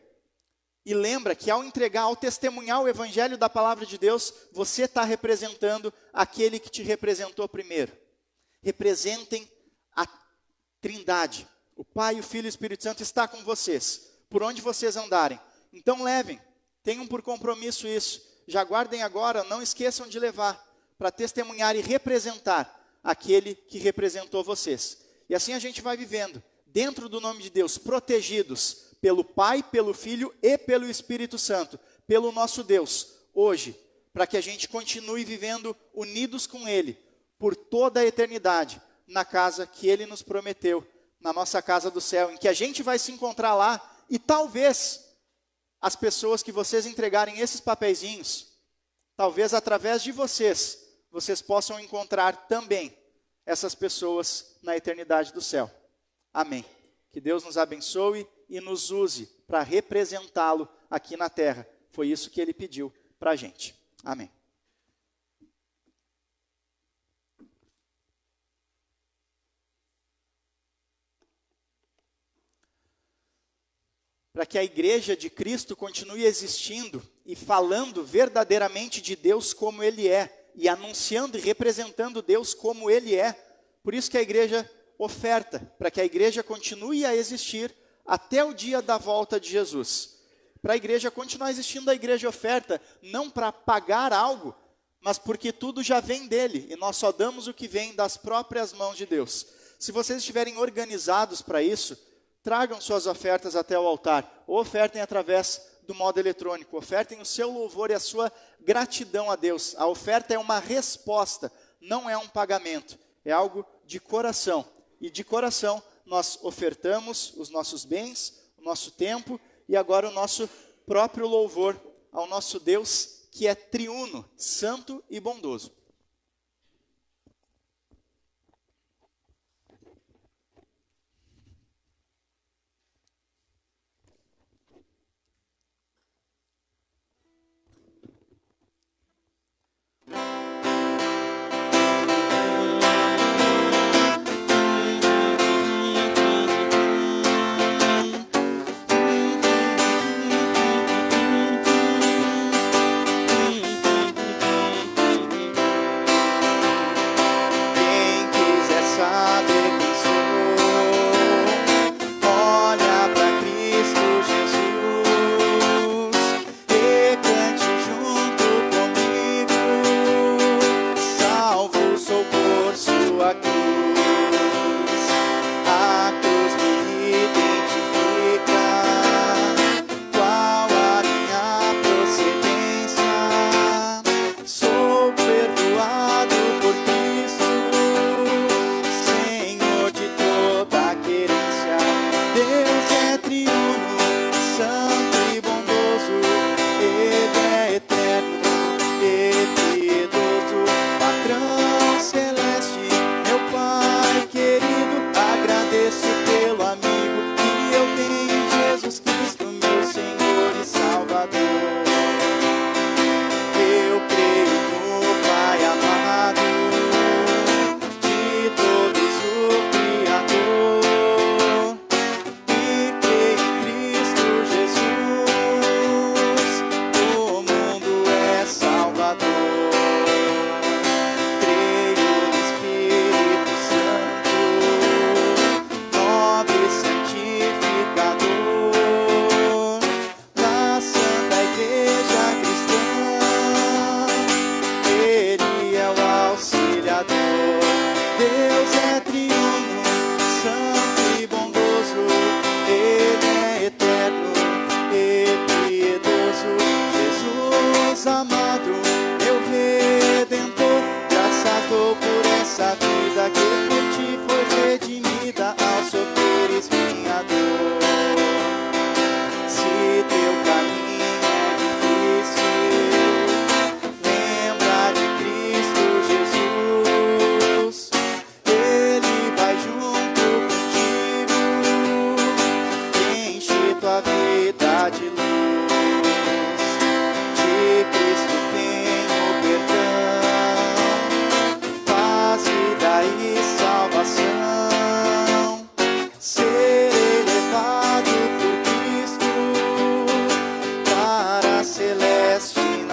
E lembra que ao entregar, ao testemunhar o evangelho da palavra de Deus, você está representando aquele que te representou primeiro. Representem a Trindade. O Pai, o Filho e o Espírito Santo está com vocês, por onde vocês andarem. Então levem, tenham por compromisso isso. Já guardem agora, não esqueçam de levar, para testemunhar e representar aquele que representou vocês. E assim a gente vai vivendo, dentro do nome de Deus, protegidos pelo Pai, pelo Filho e pelo Espírito Santo, pelo nosso Deus, hoje, para que a gente continue vivendo unidos com Ele, por toda a eternidade, na casa que Ele nos prometeu, na nossa casa do céu, em que a gente vai se encontrar lá, e talvez as pessoas que vocês entregarem esses papeizinhos, talvez através de vocês, vocês possam encontrar também essas pessoas na eternidade do céu. Amém. Que Deus nos abençoe e nos use para representá-lo aqui na terra. Foi isso que Ele pediu para a gente. Amém. Para que a igreja de Cristo continue existindo e falando verdadeiramente de Deus como Ele é, e anunciando e representando Deus como Ele é. Por isso que a igreja oferta, para que a igreja continue a existir até o dia da volta de Jesus. Para a igreja continuar existindo, a igreja oferta, não para pagar algo, mas porque tudo já vem dele, e nós só damos o que vem das próprias mãos de Deus. Se vocês estiverem organizados para isso, tragam suas ofertas até o altar, ou ofertem através do modo eletrônico, ofertem o seu louvor e a sua gratidão a Deus. A oferta é uma resposta, não é um pagamento, é algo de coração, e de coração nós ofertamos os nossos bens, o nosso tempo e agora o nosso próprio louvor ao nosso Deus, que é triuno, santo e bondoso.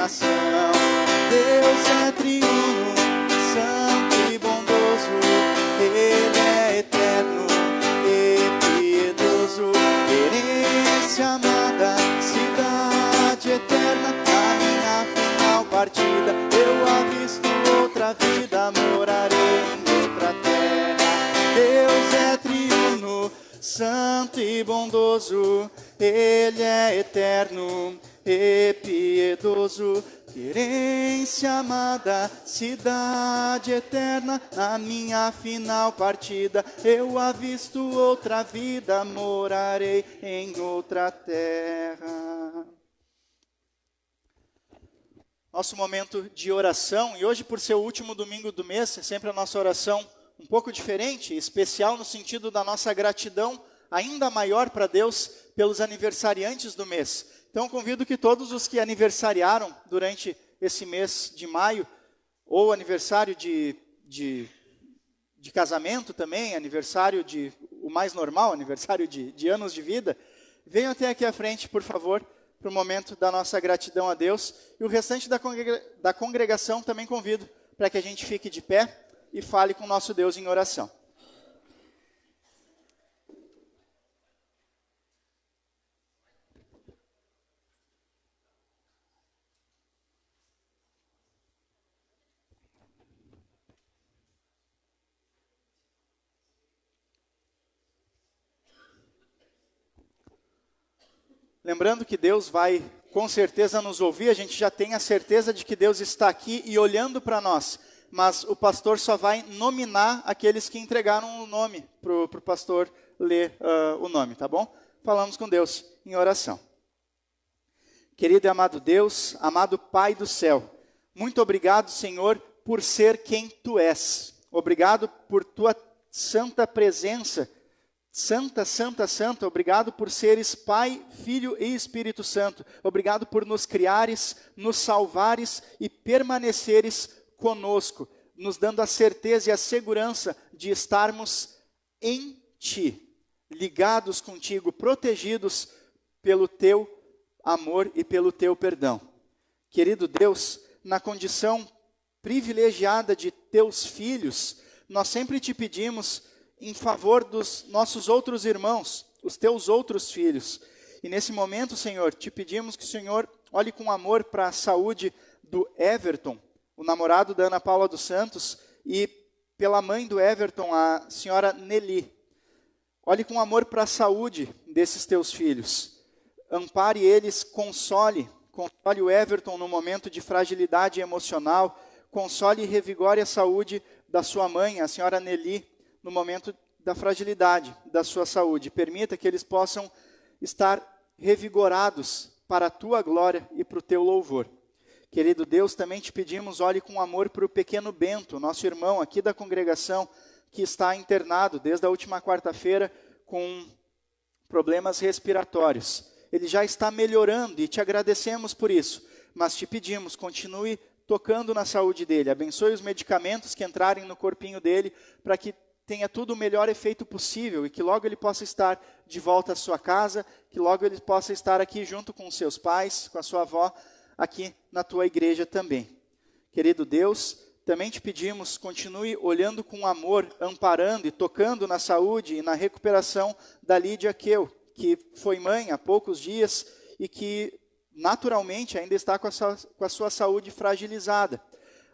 nação. Deus é triuno, santo e bondoso, Ele é eterno e piedoso. Querência amada, cidade eterna, na minha final partida, eu avisto outra vida, morarei em outra terra. Deus é triuno, santo e bondoso, Ele é eterno e piedoso. Querência amada, cidade eterna, na minha final partida, eu avisto outra vida, morarei em outra terra. Nosso momento de oração, e hoje por ser o último domingo do mês, é sempre a nossa oração um pouco diferente, especial no sentido da nossa gratidão ainda maior para Deus pelos aniversariantes do mês. Então convido que todos os que aniversariaram durante esse mês de maio, ou aniversário de casamento também, aniversário o mais normal, aniversário de anos de vida, venham até aqui à frente, por favor, para o momento da nossa gratidão a Deus. E o restante da congregação também convido para que a gente fique de pé e fale com o nosso Deus em oração. Lembrando que Deus vai, com certeza, nos ouvir, a gente já tem a certeza de que Deus está aqui e olhando para nós, mas o pastor só vai nominar aqueles que entregaram o nome para o pastor ler o nome, tá bom? Falamos com Deus em oração. Querido e amado Deus, amado Pai do céu, muito obrigado, Senhor, por ser quem Tu és. Obrigado por Tua santa presença. Santa, santa, santa, obrigado por seres Pai, Filho e Espírito Santo. Obrigado por nos criares, nos salvares e permaneceres conosco, nos dando a certeza e a segurança de estarmos em Ti, ligados contigo, protegidos pelo Teu amor e pelo Teu perdão. Querido Deus, na condição privilegiada de Teus filhos, nós sempre Te pedimos em favor dos nossos outros irmãos, os Teus outros filhos. E nesse momento, Senhor, Te pedimos que o Senhor olhe com amor para a saúde do Everton, o namorado da Ana Paula dos Santos, e pela mãe do Everton, a senhora Nelly. Olhe com amor para a saúde desses Teus filhos. Ampare eles, console o Everton no momento de fragilidade emocional, console e revigore a saúde da sua mãe, a senhora Nelly, no momento da fragilidade da sua saúde. Permita que eles possam estar revigorados para a Tua glória e para o Teu louvor. Querido Deus, também Te pedimos, olhe com amor para o pequeno Bento, nosso irmão aqui da congregação, que está internado desde a última quarta-feira com problemas respiratórios. Ele já está melhorando e Te agradecemos por isso, mas Te pedimos, continue tocando na saúde dele, abençoe os medicamentos que entrarem no corpinho dele, para que tenha tudo o melhor efeito possível e que logo ele possa estar de volta à sua casa, que logo ele possa estar aqui junto com os seus pais, com a sua avó, aqui na Tua igreja também. Querido Deus, também Te pedimos, continue olhando com amor, amparando e tocando na saúde e na recuperação da Lídia Keu, que foi mãe há poucos dias e que naturalmente ainda está com a sua saúde fragilizada.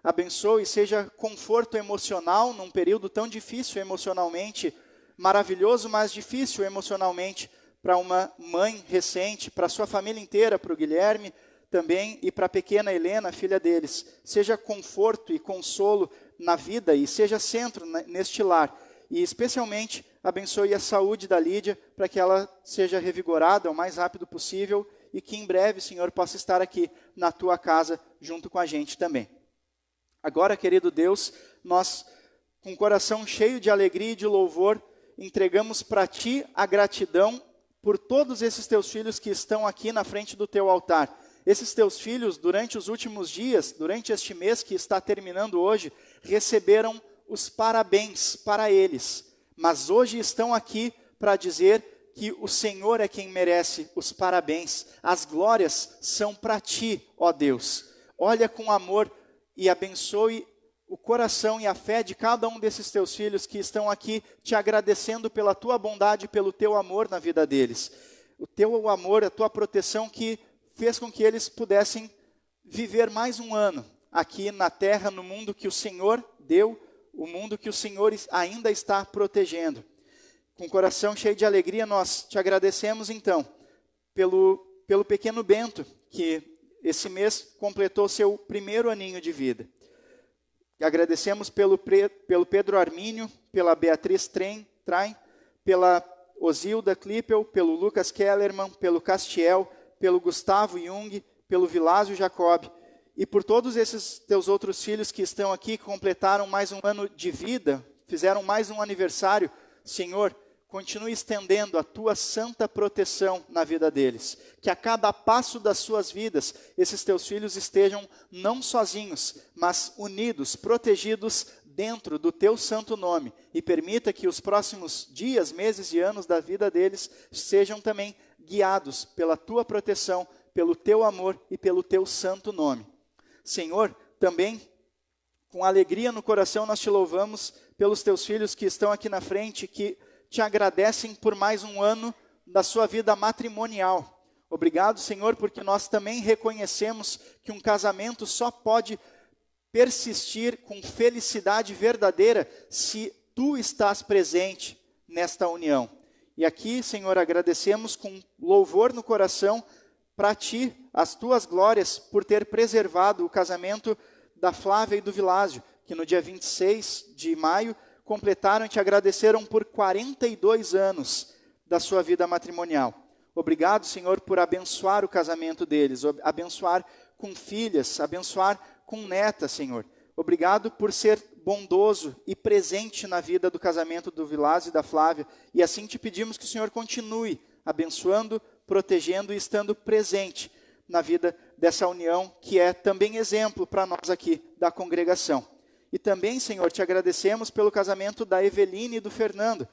Abençoe e seja conforto emocional num período tão difícil emocionalmente, maravilhoso, mas difícil emocionalmente para uma mãe recente, para a sua família inteira, para o Guilherme também e para a pequena Helena, filha deles. Seja conforto e consolo na vida e seja centro neste lar. E especialmente abençoe a saúde da Lídia para que ela seja revigorada o mais rápido possível e que em breve, Senhor, possa estar aqui na Tua casa junto com a gente também. Agora, querido Deus, nós, com o coração cheio de alegria e de louvor, entregamos para Ti a gratidão por todos esses Teus filhos que estão aqui na frente do Teu altar. Esses Teus filhos, durante os últimos dias, durante este mês que está terminando hoje, receberam os parabéns para eles. Mas hoje estão aqui para dizer que o Senhor é quem merece os parabéns. As glórias são para Ti, ó Deus. olha com amor e abençoe o coração e a fé de cada um desses teus filhos que estão aqui te agradecendo pela tua bondade, pelo teu amor na vida deles. O teu amor, a tua proteção que fez com que eles pudessem viver mais um ano aqui na terra, no mundo que o Senhor deu, o mundo que o Senhor ainda está protegendo. Com o coração cheio de alegria, nós te agradecemos então pelo pequeno Bento, que esse mês completou seu primeiro aninho de vida. Agradecemos pelo Pedro Armínio, pela Beatriz Train, pela Osilda Klippel, pelo Lucas Kellerman, pelo Castiel, pelo Gustavo Jung, pelo Vilásio Jacob, e por todos esses teus outros filhos que estão aqui, que completaram mais um ano de vida, fizeram mais um aniversário. Senhor, continue estendendo a tua santa proteção na vida deles. Que a cada passo das suas vidas, esses teus filhos estejam não sozinhos, mas unidos, protegidos dentro do teu santo nome. E permita que os próximos dias, meses e anos da vida deles sejam também guiados pela tua proteção, pelo teu amor e pelo teu santo nome. Senhor, também com alegria no coração nós te louvamos pelos teus filhos que estão aqui na frente, que te agradecem por mais um ano da sua vida matrimonial. Obrigado, Senhor, porque nós também reconhecemos que um casamento só pode persistir com felicidade verdadeira se tu estás presente nesta união. E aqui, Senhor, agradecemos com louvor no coração para ti, as tuas glórias, por ter preservado o casamento da Flávia e do Vilásio, que no dia 26 de maio completaram e te agradeceram por 42 anos da sua vida matrimonial. Obrigado, Senhor, por abençoar o casamento deles, abençoar com filhas, abençoar com netas, Senhor. Obrigado por ser bondoso e presente na vida do casamento do Vilásio e da Flávia. E assim te pedimos que o Senhor continue abençoando, protegendo e estando presente na vida dessa união, que é também exemplo para nós aqui da congregação. E também, Senhor, te agradecemos pelo casamento da Eveline e do Fernando,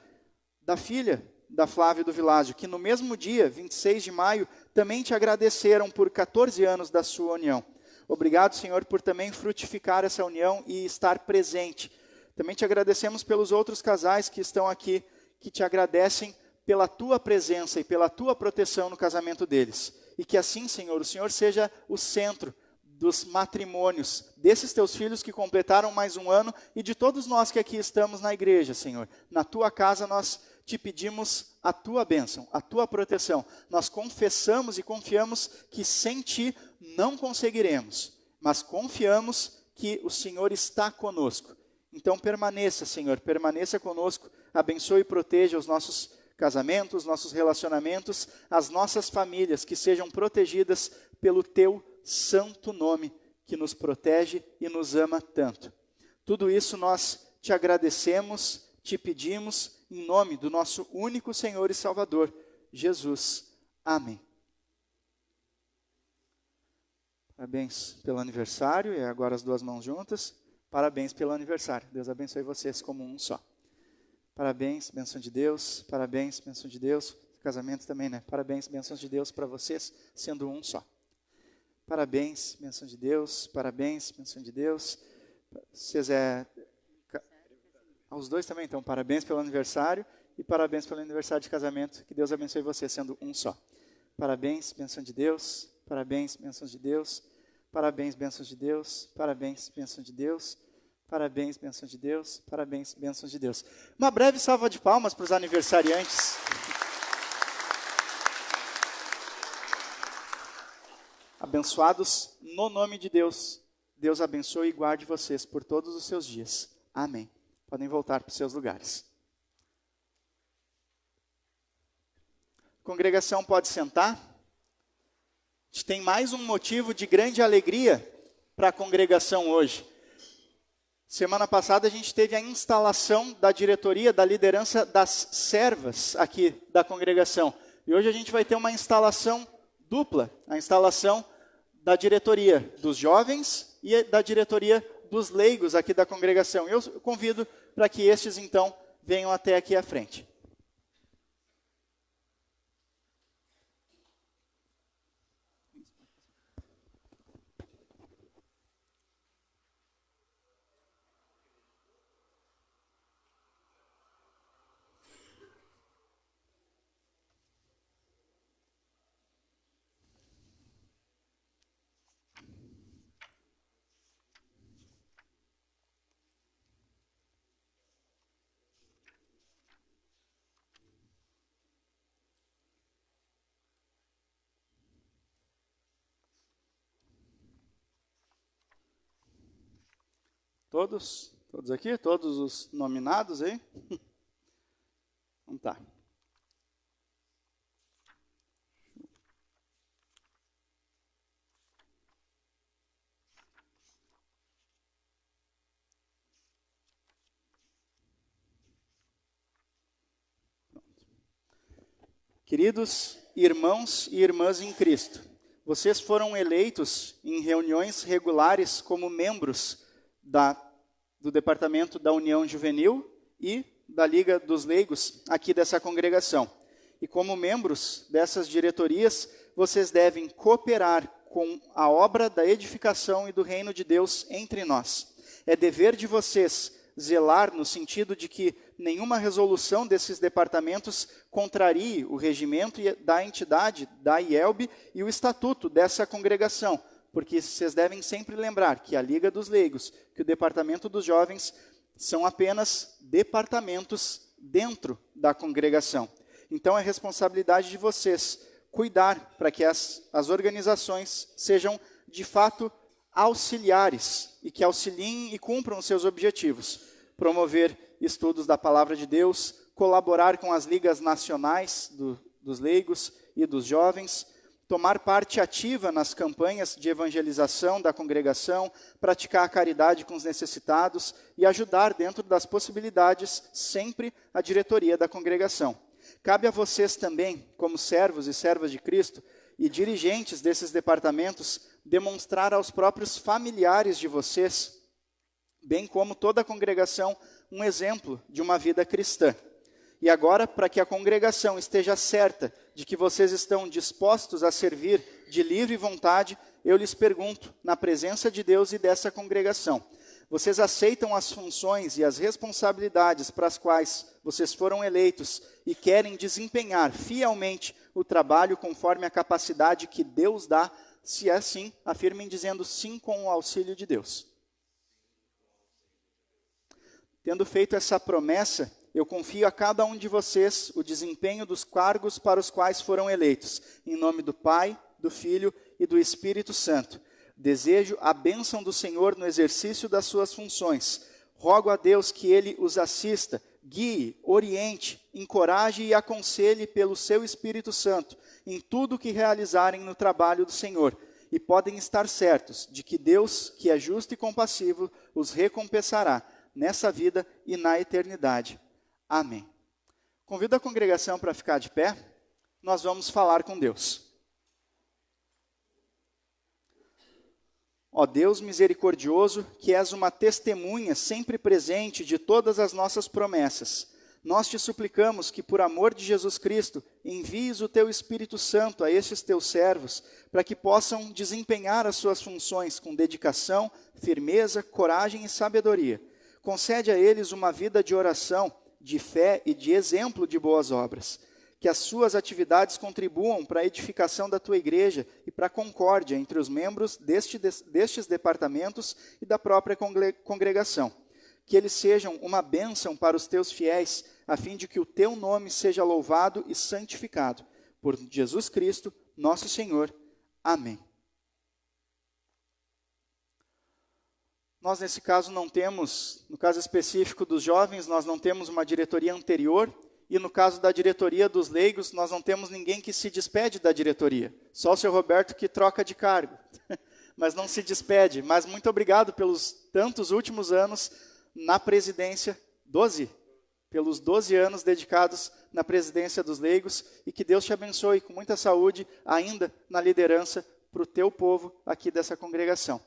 da filha da Flávia e do Vilásio, que no mesmo dia, 26 de maio, também te agradeceram por 14 anos da sua união. Obrigado, Senhor, por também frutificar essa união e estar presente. Também te agradecemos pelos outros casais que estão aqui, que te agradecem pela tua presença e pela tua proteção no casamento deles. E que assim, Senhor, o Senhor seja o centro dos matrimônios, desses teus filhos que completaram mais um ano e de todos nós que aqui estamos na igreja, Senhor. Na tua casa nós te pedimos a tua bênção, a tua proteção. Nós confessamos e confiamos que sem ti não conseguiremos, mas confiamos que o Senhor está conosco. Então permaneça, Senhor, permaneça conosco, abençoe e proteja os nossos casamentos, nossos relacionamentos, as nossas famílias, que sejam protegidas pelo teu santo nome, que nos protege e nos ama tanto. Tudo isso nós te agradecemos, te pedimos, em nome do nosso único Senhor e Salvador, Jesus. Amém. Parabéns pelo aniversário, e agora as duas mãos juntas. Parabéns pelo aniversário. Deus abençoe vocês como um só. Parabéns, bênção de Deus. Parabéns, bênção de Deus. Casamento também, né? Parabéns, bênção de Deus para vocês, sendo um só. Parabéns, bênção de Deus. Parabéns, bênção de Deus. Vocês aos dois também, então, parabéns pelo aniversário e parabéns pelo aniversário de casamento. Que Deus abençoe vocês, sendo um só. Parabéns, bênção de Deus. Parabéns, bênção de Deus. Parabéns, bênção de Deus. Parabéns, bênção de Deus. Parabéns, bênção de Deus. Parabéns, bênção de Deus. Uma breve salva de palmas para os aniversariantes. Abençoados no nome de Deus. Deus abençoe e guarde vocês por todos os seus dias. Amém. Podem voltar para os seus lugares. Congregação pode sentar. A gente tem mais um motivo de grande alegria para a congregação hoje. Semana passada a gente teve a instalação da diretoria, da liderança das servas aqui da congregação. E hoje a gente vai ter uma instalação dupla, a instalação da diretoria dos jovens e da diretoria dos leigos aqui da congregação. Eu convido para que estes, então, venham até aqui à frente. Todos? Todos aqui? Todos os nominados aí? Então tá. Queridos irmãos e irmãs em Cristo, vocês foram eleitos em reuniões regulares como membros do Departamento da União Juvenil e da Liga dos Leigos aqui dessa congregação. E como membros dessas diretorias, vocês devem cooperar com a obra da edificação e do reino de Deus entre nós. É dever de vocês zelar no sentido de que nenhuma resolução desses departamentos contrarie o regimento da entidade, da IELB, e o estatuto dessa congregação, porque vocês devem sempre lembrar que a Liga dos Leigos, que o Departamento dos Jovens, são apenas departamentos dentro da congregação. Então é responsabilidade de vocês cuidar para que as organizações sejam, de fato, auxiliares e que auxiliem e cumpram os seus objetivos. Promover estudos da Palavra de Deus, colaborar com as ligas nacionais dos leigos e dos jovens, tomar parte ativa nas campanhas de evangelização da congregação, praticar a caridade com os necessitados e ajudar dentro das possibilidades sempre a diretoria da congregação. Cabe a vocês também, como servos e servas de Cristo e dirigentes desses departamentos, demonstrar aos próprios familiares de vocês, bem como toda a congregação, um exemplo de uma vida cristã. E agora, para que a congregação esteja certa de que vocês estão dispostos a servir de livre vontade, eu lhes pergunto, na presença de Deus e dessa congregação, vocês aceitam as funções e as responsabilidades para as quais vocês foram eleitos e querem desempenhar fielmente o trabalho conforme a capacidade que Deus dá? Se é assim, afirmem dizendo sim com o auxílio de Deus. Tendo feito essa promessa, eu confio a cada um de vocês o desempenho dos cargos para os quais foram eleitos, em nome do Pai, do Filho e do Espírito Santo. Desejo a bênção do Senhor no exercício das suas funções. Rogo a Deus que Ele os assista, guie, oriente, encoraje e aconselhe pelo seu Espírito Santo em tudo o que realizarem no trabalho do Senhor. E podem estar certos de que Deus, que é justo e compassivo, os recompensará nessa vida e na eternidade. Amém. Convido a congregação para ficar de pé. Nós vamos falar com Deus. Ó Deus misericordioso, que és uma testemunha sempre presente de todas as nossas promessas, nós te suplicamos que, por amor de Jesus Cristo, envies o teu Espírito Santo a estes teus servos, para que possam desempenhar as suas funções com dedicação, firmeza, coragem e sabedoria. Concede a eles uma vida de oração, de fé e de exemplo de boas obras. Que as suas atividades contribuam para a edificação da tua igreja e para a concórdia entre os membros destes departamentos e da própria congregação. Que eles sejam uma bênção para os teus fiéis, a fim de que o teu nome seja louvado e santificado. Por Jesus Cristo, nosso Senhor. Amém. Nós, nesse caso, não temos, no caso específico dos jovens, nós não temos uma diretoria anterior, e no caso da diretoria dos leigos, nós não temos ninguém que se despede da diretoria. Só o seu Roberto que troca de cargo, mas não se despede. Mas muito obrigado pelos tantos últimos anos na presidência, pelos 12 anos dedicados na presidência dos leigos, e que Deus te abençoe com muita saúde ainda na liderança para o teu povo aqui dessa congregação.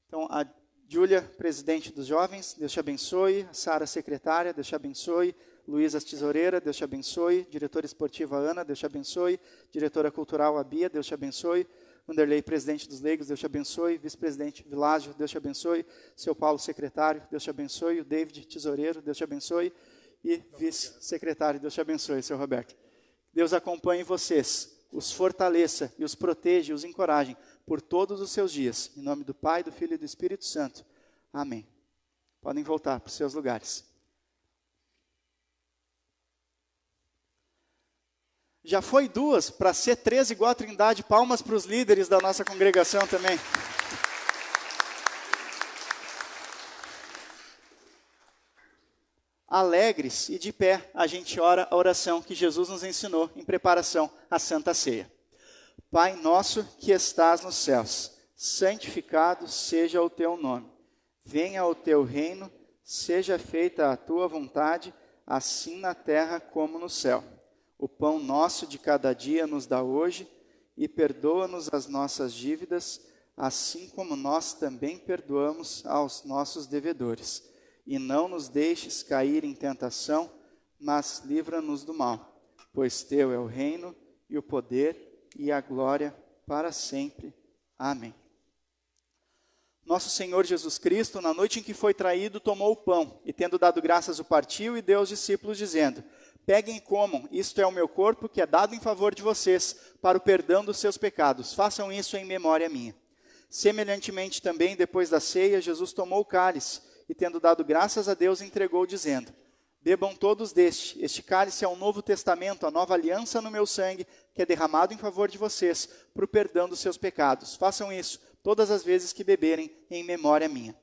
Então, a Júlia, presidente dos jovens, Deus te abençoe. A Sara, secretária, Deus te abençoe. Luísa, tesoureira, Deus te abençoe. Diretora esportiva, Ana, Deus te abençoe. Diretora cultural, a Bia, Deus te abençoe. Vanderlei, presidente dos leigos, Deus te abençoe. Vice-presidente Világio, Deus te abençoe. Seu Paulo, secretário, Deus te abençoe. O David, tesoureiro, Deus te abençoe. E vice-secretário, Deus te abençoe, seu Roberto. Deus acompanhe vocês, os fortaleça e os proteja e os encoraje por todos os seus dias. Em nome do Pai, do Filho e do Espírito Santo. Amém. Podem voltar para os seus lugares. Já foi 2, para ser 3 igual a Trindade. Palmas para os líderes da nossa congregação também. alegres e de pé a gente ora a oração que Jesus nos ensinou em preparação à Santa Ceia. Pai nosso que estás nos céus, santificado seja o teu nome. Venha o teu reino, seja feita a tua vontade, assim na terra como no céu. O pão nosso de cada dia nos dá hoje, e perdoa-nos as nossas dívidas, assim como nós também perdoamos aos nossos devedores. E não nos deixes cair em tentação, mas livra-nos do mal. Pois teu é o reino, e o poder, e a glória para sempre. Amém. Nosso Senhor Jesus Cristo, na noite em que foi traído, tomou o pão, e tendo dado graças, o partiu e deu aos discípulos, dizendo: peguem e comam, isto é o meu corpo, que é dado em favor de vocês, para o perdão dos seus pecados. Façam isso em memória minha. Semelhantemente também, depois da ceia, Jesus tomou o cálice, e tendo dado graças a Deus, entregou, dizendo: bebam todos deste, este cálice é o novo testamento, a nova aliança no meu sangue, que é derramado em favor de vocês, para o perdão dos seus pecados. Façam isso todas as vezes que beberem, em memória minha.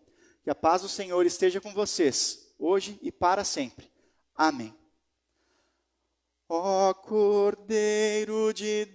Que a paz do Senhor esteja com vocês, hoje e para sempre. Amém. Ó Cordeiro de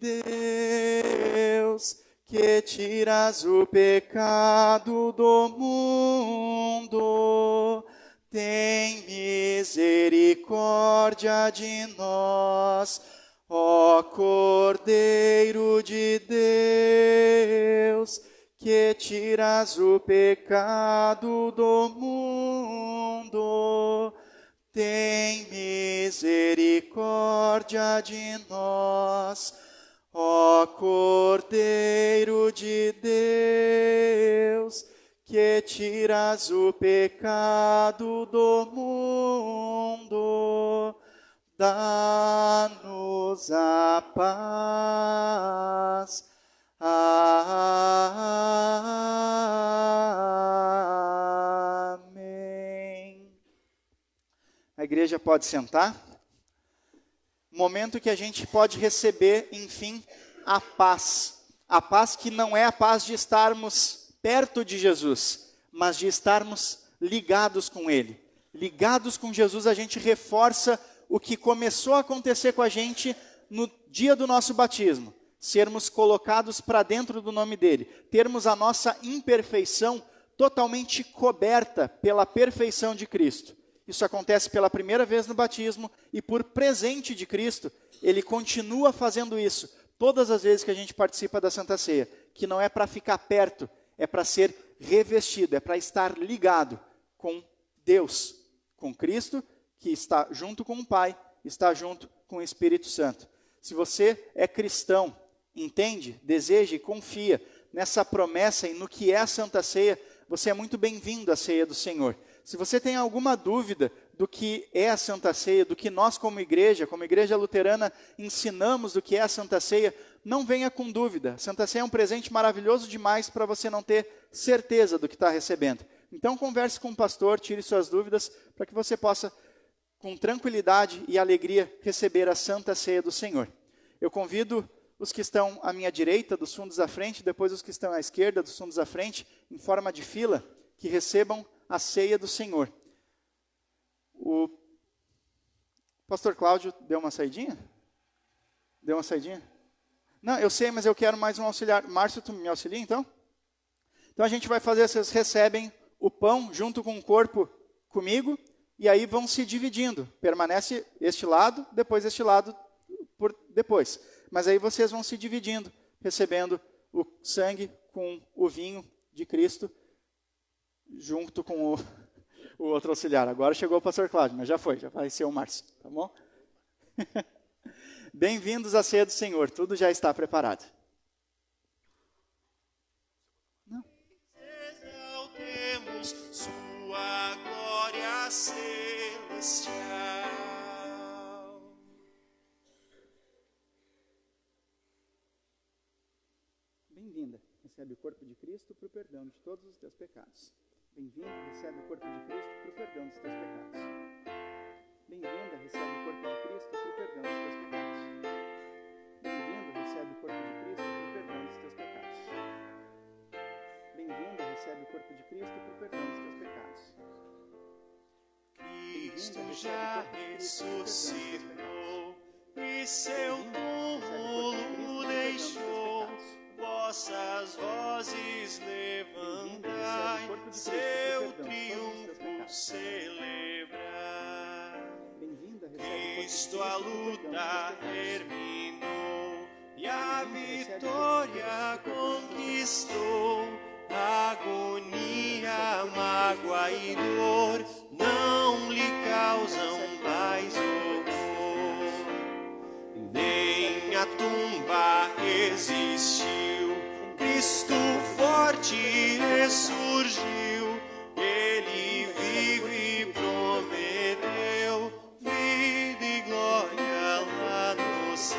Deus, que tiras o pecado do mundo, tem misericórdia de nós. Ó Cordeiro de Deus, que tiras o pecado do mundo, tem misericórdia de nós. Ó Cordeiro de Deus, que tiras o pecado do mundo, dá-nos a paz. Amém. A igreja pode sentar. Momento que a gente pode receber, enfim, a paz. A paz que não é a paz de estarmos perto de Jesus, mas de estarmos ligados com Ele. Ligados com Jesus, a gente reforça o que começou a acontecer com a gente no dia do nosso batismo. Sermos colocados para dentro do nome dEle. Termos a nossa imperfeição totalmente coberta pela perfeição de Cristo. Isso acontece pela primeira vez no batismo e por presente de Cristo, Ele continua fazendo isso todas as vezes que a gente participa da Santa Ceia, que não é para ficar perto, é para ser revestido, é para estar ligado com Deus, com Cristo, que está junto com o Pai, está junto com o Espírito Santo. Se você é cristão, entende, deseja e confia nessa promessa e no que é a Santa Ceia, você é muito bem-vindo à Ceia do Senhor. Se você tem alguma dúvida do que é a Santa Ceia, do que nós como igreja luterana, ensinamos do que é a Santa Ceia, não venha com dúvida. A Santa Ceia é um presente maravilhoso demais para você não ter certeza do que está recebendo. Então converse com o pastor, tire suas dúvidas, para que você possa, com tranquilidade e alegria, receber a Santa Ceia do Senhor. Eu convido os que estão à minha direita, dos fundos à frente, depois os que estão à esquerda, dos fundos à frente, em forma de fila, que recebam a ceia do Senhor. O pastor Cláudio deu uma saidinha? Deu uma saidinha? Não, eu sei, mas eu quero mais um auxiliar. Márcio, tu me auxilia então? Então a gente vai fazer, vocês recebem o pão junto com o corpo comigo, e aí vão se dividindo. Permanece este lado, depois este lado, depois. Mas aí vocês vão se dividindo, recebendo o sangue com o vinho de Cristo, junto com o outro auxiliar. Agora chegou o pastor Cláudio, mas já vai ser o Márcio, tá bom? Bem-vindos à ceia do Senhor, tudo já está preparado. Não. Exaltemos sua glória celestial. Bem-vinda, recebe o corpo de Cristo para o perdão de todos os teus pecados. Bem-vindo, recebe o corpo de Cristo para o perdão dos teus pecados. Bem-vinda, recebe o corpo de Cristo para o perdão dos teus pecados. Bem-vindo, recebe o corpo de Cristo para o perdão dos teus pecados. Bem-vindo, recebe o corpo de Cristo para o perdão dos teus pecados. Cristo já ressuscitou e seu túmulo deixou. Vossas vozes levantai, seu triunfo celebrar. Cristo a luta terminou e a vitória conquistou. Agonia, mágoa e dor não lhe causam mais horror. Nem a tumba resistiu, Cristo forte ressurgiu. Ele vive e prometeu vida e glória lá no céu.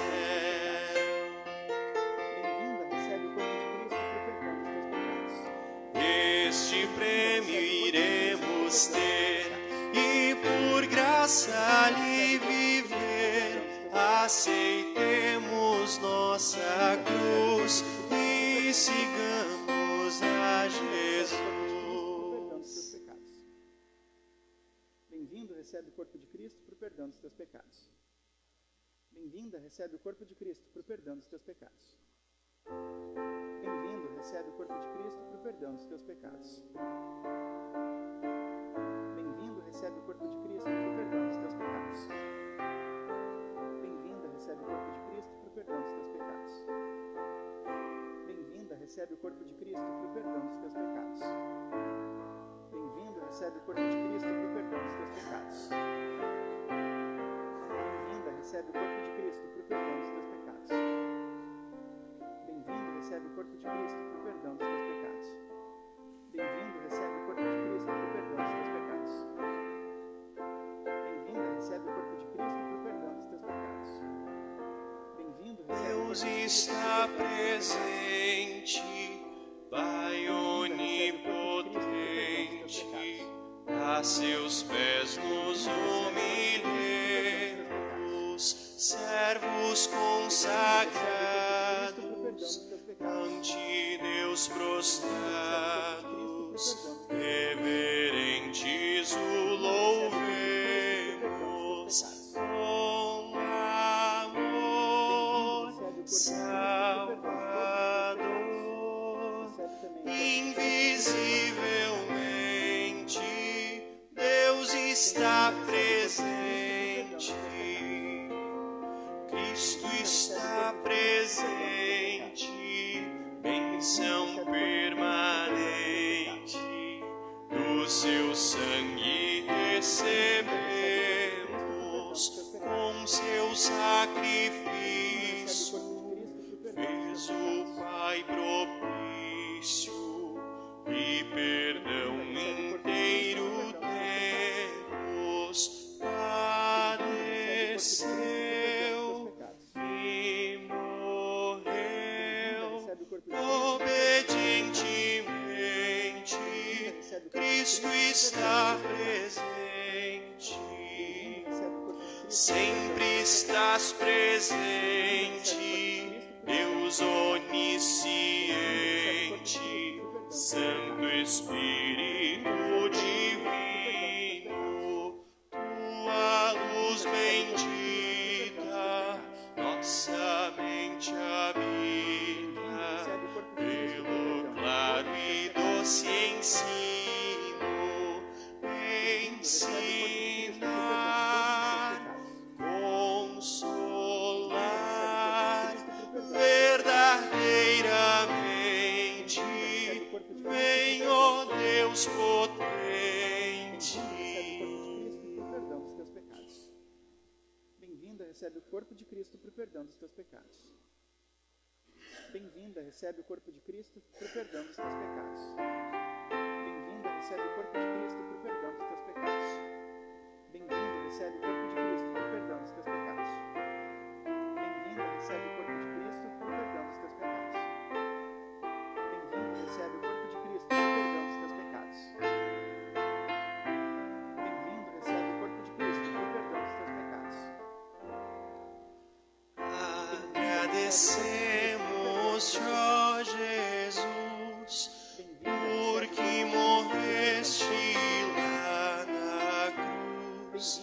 Este prêmio iremos ter e por graça lhe viver. Aceitemos nossa cruz e sigamos a Jesus. Bem-vindo, recebe o corpo de Cristo por perdão dos teus pecados. Bem-vinda, recebe o corpo de Cristo por perdão dos teus pecados. Bem-vindo, recebe o corpo de Cristo por perdão dos teus pecados. Bem-vindo, recebe o corpo de Cristo por perdão dos teus pecados. Bem-vinda, recebe o corpo de Cristo por perdão dos teus pecados. Bem-vinda, recebe o corpo de Cristo por perdão dos teus pecados. Bem-vindo, recebe o corpo de Cristo por perdão dos teus pecados. Bem-vinda, recebe o corpo de Cristo por perdão dos teus pecados. Bem-vindo, recebe o corpo de Cristo por perdão dos teus pecados. Bem-vindo, recebe o corpo de Cristo por perdão dos teus pecados. Bem-vinda, recebe o corpo de Cristo por perdão dos teus pecados. Bem-vindo, recebe o corpo de Cristo. Deus está presente, Pai onipotente, a seus pés nos humilhemos, servos consagrados, ante Deus prostrados, reverentes o louvemos, com amor salvador, invisivelmente Deus está presente, Cristo está presente, bênção permanente, do seu sangue recebemos, com seu sacrifício, fez o Pai propício, e perdão inteiro temos, padeceu e morreu, obedientemente, Cristo está presente, sempre estás presente, Deus onisciente, Santo Espírito Divino, tua luz bendita, nossa mente habita, pelo claro e doce ensino, ensinar, consolar, verdadeiramente, vem, ó Deus potente. Bem-vinda, recebe o corpo de Cristo por perdão dos teus pecados. Bem-vinda, recebe o corpo de Cristo por perdão dos teus pecados. Bem-vinda, recebe o corpo de Cristo por perdão dos teus pecados. Bem-vinda, recebe o corpo de Cristo por perdão dos teus pecados. Bem-vinda, recebe o corpo de Cristo por perdão dos teus pecados. Bem-vinda, recebe o corpo de Cristo por perdão dos teus pecados. Bem-vindo, recebe o corpo de Cristo por perdão dos teus pecados. Agradecemos, ó Jesus, porque morreste lá na cruz,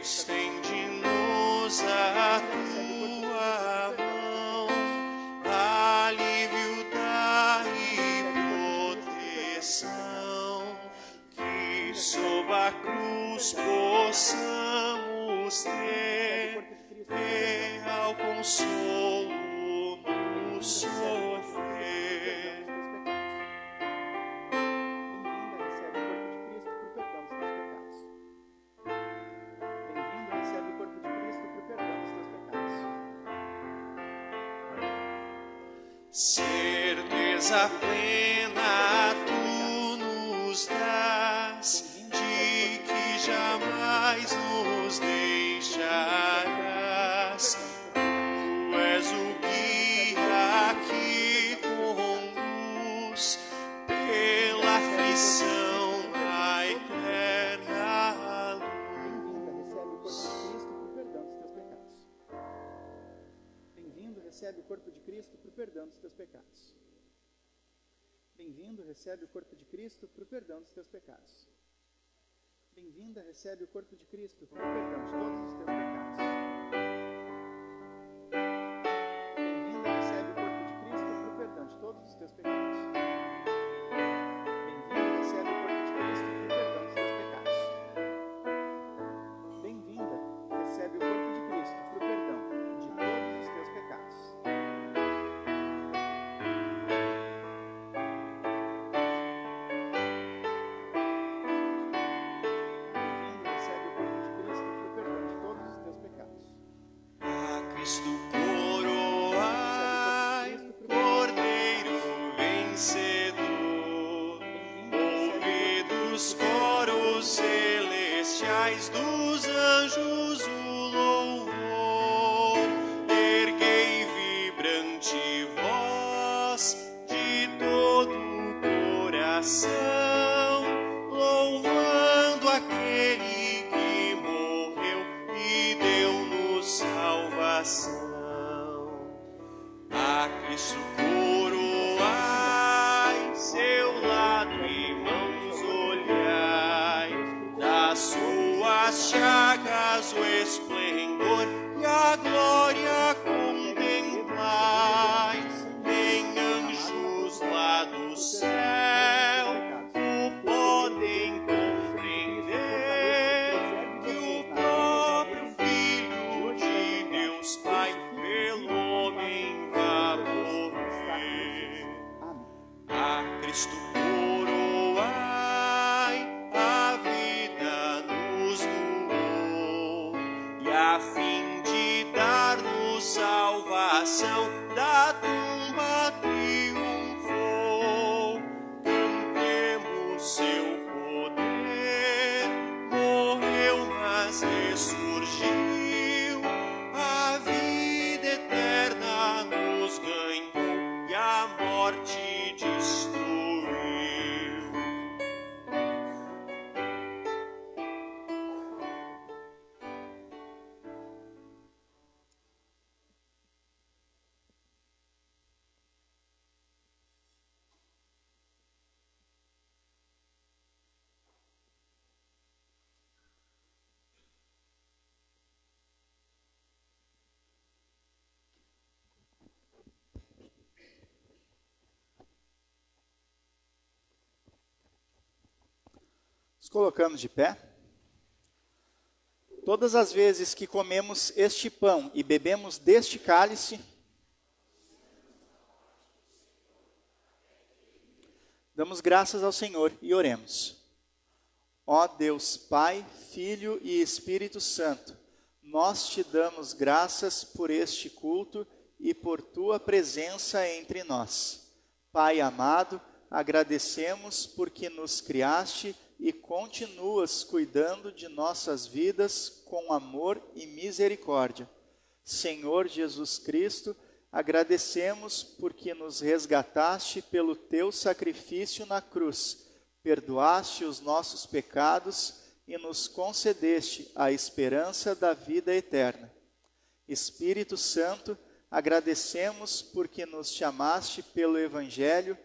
estende-nos a tua mão, alívio dá e proteção, que sob a cruz possamos ter real consolo no sofrer. Bem-vinda, recebe o corpo de Cristo para o perdão dos teus pecados. Certeza plena tu nos dás, de que jamais nos deixarás. Tu és o guia que conduz pela aflição na eterna Bem-vindo, recebe o corpo de Cristo para o perdão dos teus pecados. Bem-vindo, recebe o corpo de Cristo para o perdão dos teus pecados. Bem-vinda, recebe o corpo de Cristo para o perdão de todos os teus pecados. Bem-vinda, recebe o corpo de Cristo para o perdão de todos os teus pecados. Bem-vinda, recebe o corpo de Cristo para o perdão dos teus pecados. Bem-vinda, recebe o corpo de Cristo para o perdão de todos os teus pecados. Cristo coroai, Cordeiro vencedor, ouvi dos coros celestiais dos anjos o louvor, erguei vibrante voz de todo o coração, louvando aquele que morreu e deu-nos salvação. A Cristo coroai, seu lado e mãos olhai, das suas chagas o esplendor e a glória contemplai, em anjos lá do céu o podem compreender, que o próprio Filho de Deus Pai pelo homem vai morrer. A Cristo coroai, a vida nos doou, e a fim de dar-nos salvação da tumba triunfou. Cantemos seu poder, morreu mas ressurgiu, a vida eterna nos ganhou e a morte destruiu. Nos colocamos de pé. Todas as vezes que comemos este pão e bebemos deste cálice, damos graças ao Senhor e oremos. Ó Deus Pai, Filho e Espírito Santo, nós te damos graças por este culto e por tua presença entre nós. Pai amado, agradecemos porque nos criaste e continuas cuidando de nossas vidas com amor e misericórdia. Senhor Jesus Cristo, agradecemos porque nos resgataste pelo teu sacrifício na cruz, perdoaste os nossos pecados e nos concedeste a esperança da vida eterna. Espírito Santo, agradecemos porque nos chamaste pelo Evangelho,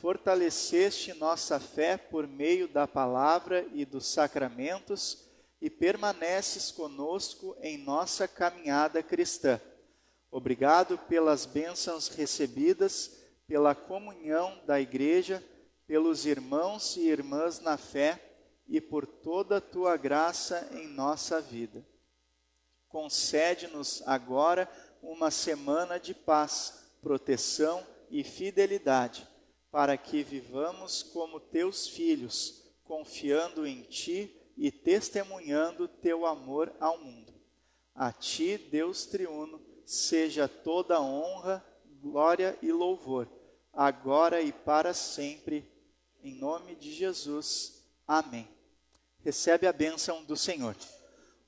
fortaleceste nossa fé por meio da palavra e dos sacramentos e permaneces conosco em nossa caminhada cristã. Obrigado pelas bênçãos recebidas, pela comunhão da igreja, pelos irmãos e irmãs na fé e por toda a tua graça em nossa vida. Concede-nos agora uma semana de paz, proteção e fidelidade, para que vivamos como teus filhos, confiando em ti e testemunhando teu amor ao mundo. A ti, Deus triuno, seja toda honra, glória e louvor, agora e para sempre, em nome de Jesus. Amém. Recebe a bênção do Senhor.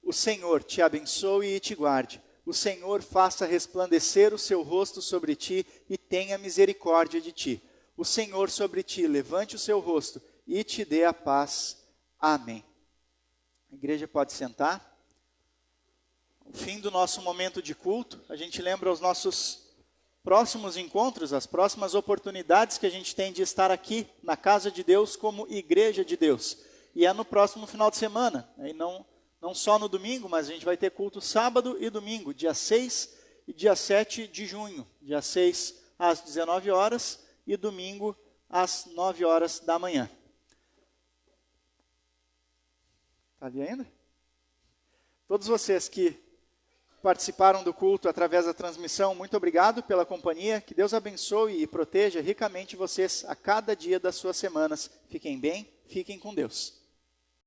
O Senhor te abençoe e te guarde. O Senhor faça resplandecer o seu rosto sobre ti e tenha misericórdia de ti. O Senhor sobre ti levante o seu rosto e te dê a paz. Amém. A igreja pode sentar. No fim do nosso momento de culto, a gente lembra os nossos próximos encontros, as próximas oportunidades que a gente tem de estar aqui na casa de Deus como igreja de Deus. E é no próximo final de semana, e não só no domingo, mas a gente vai ter culto sábado e domingo, dia 6 e dia 7 de junho. Dia 6 às 19 horas e domingo às 9 horas da manhã. Está ali ainda? Todos vocês que participaram do culto através da transmissão, muito obrigado pela companhia. Que Deus abençoe e proteja ricamente vocês a cada dia das suas semanas. Fiquem bem, fiquem com Deus.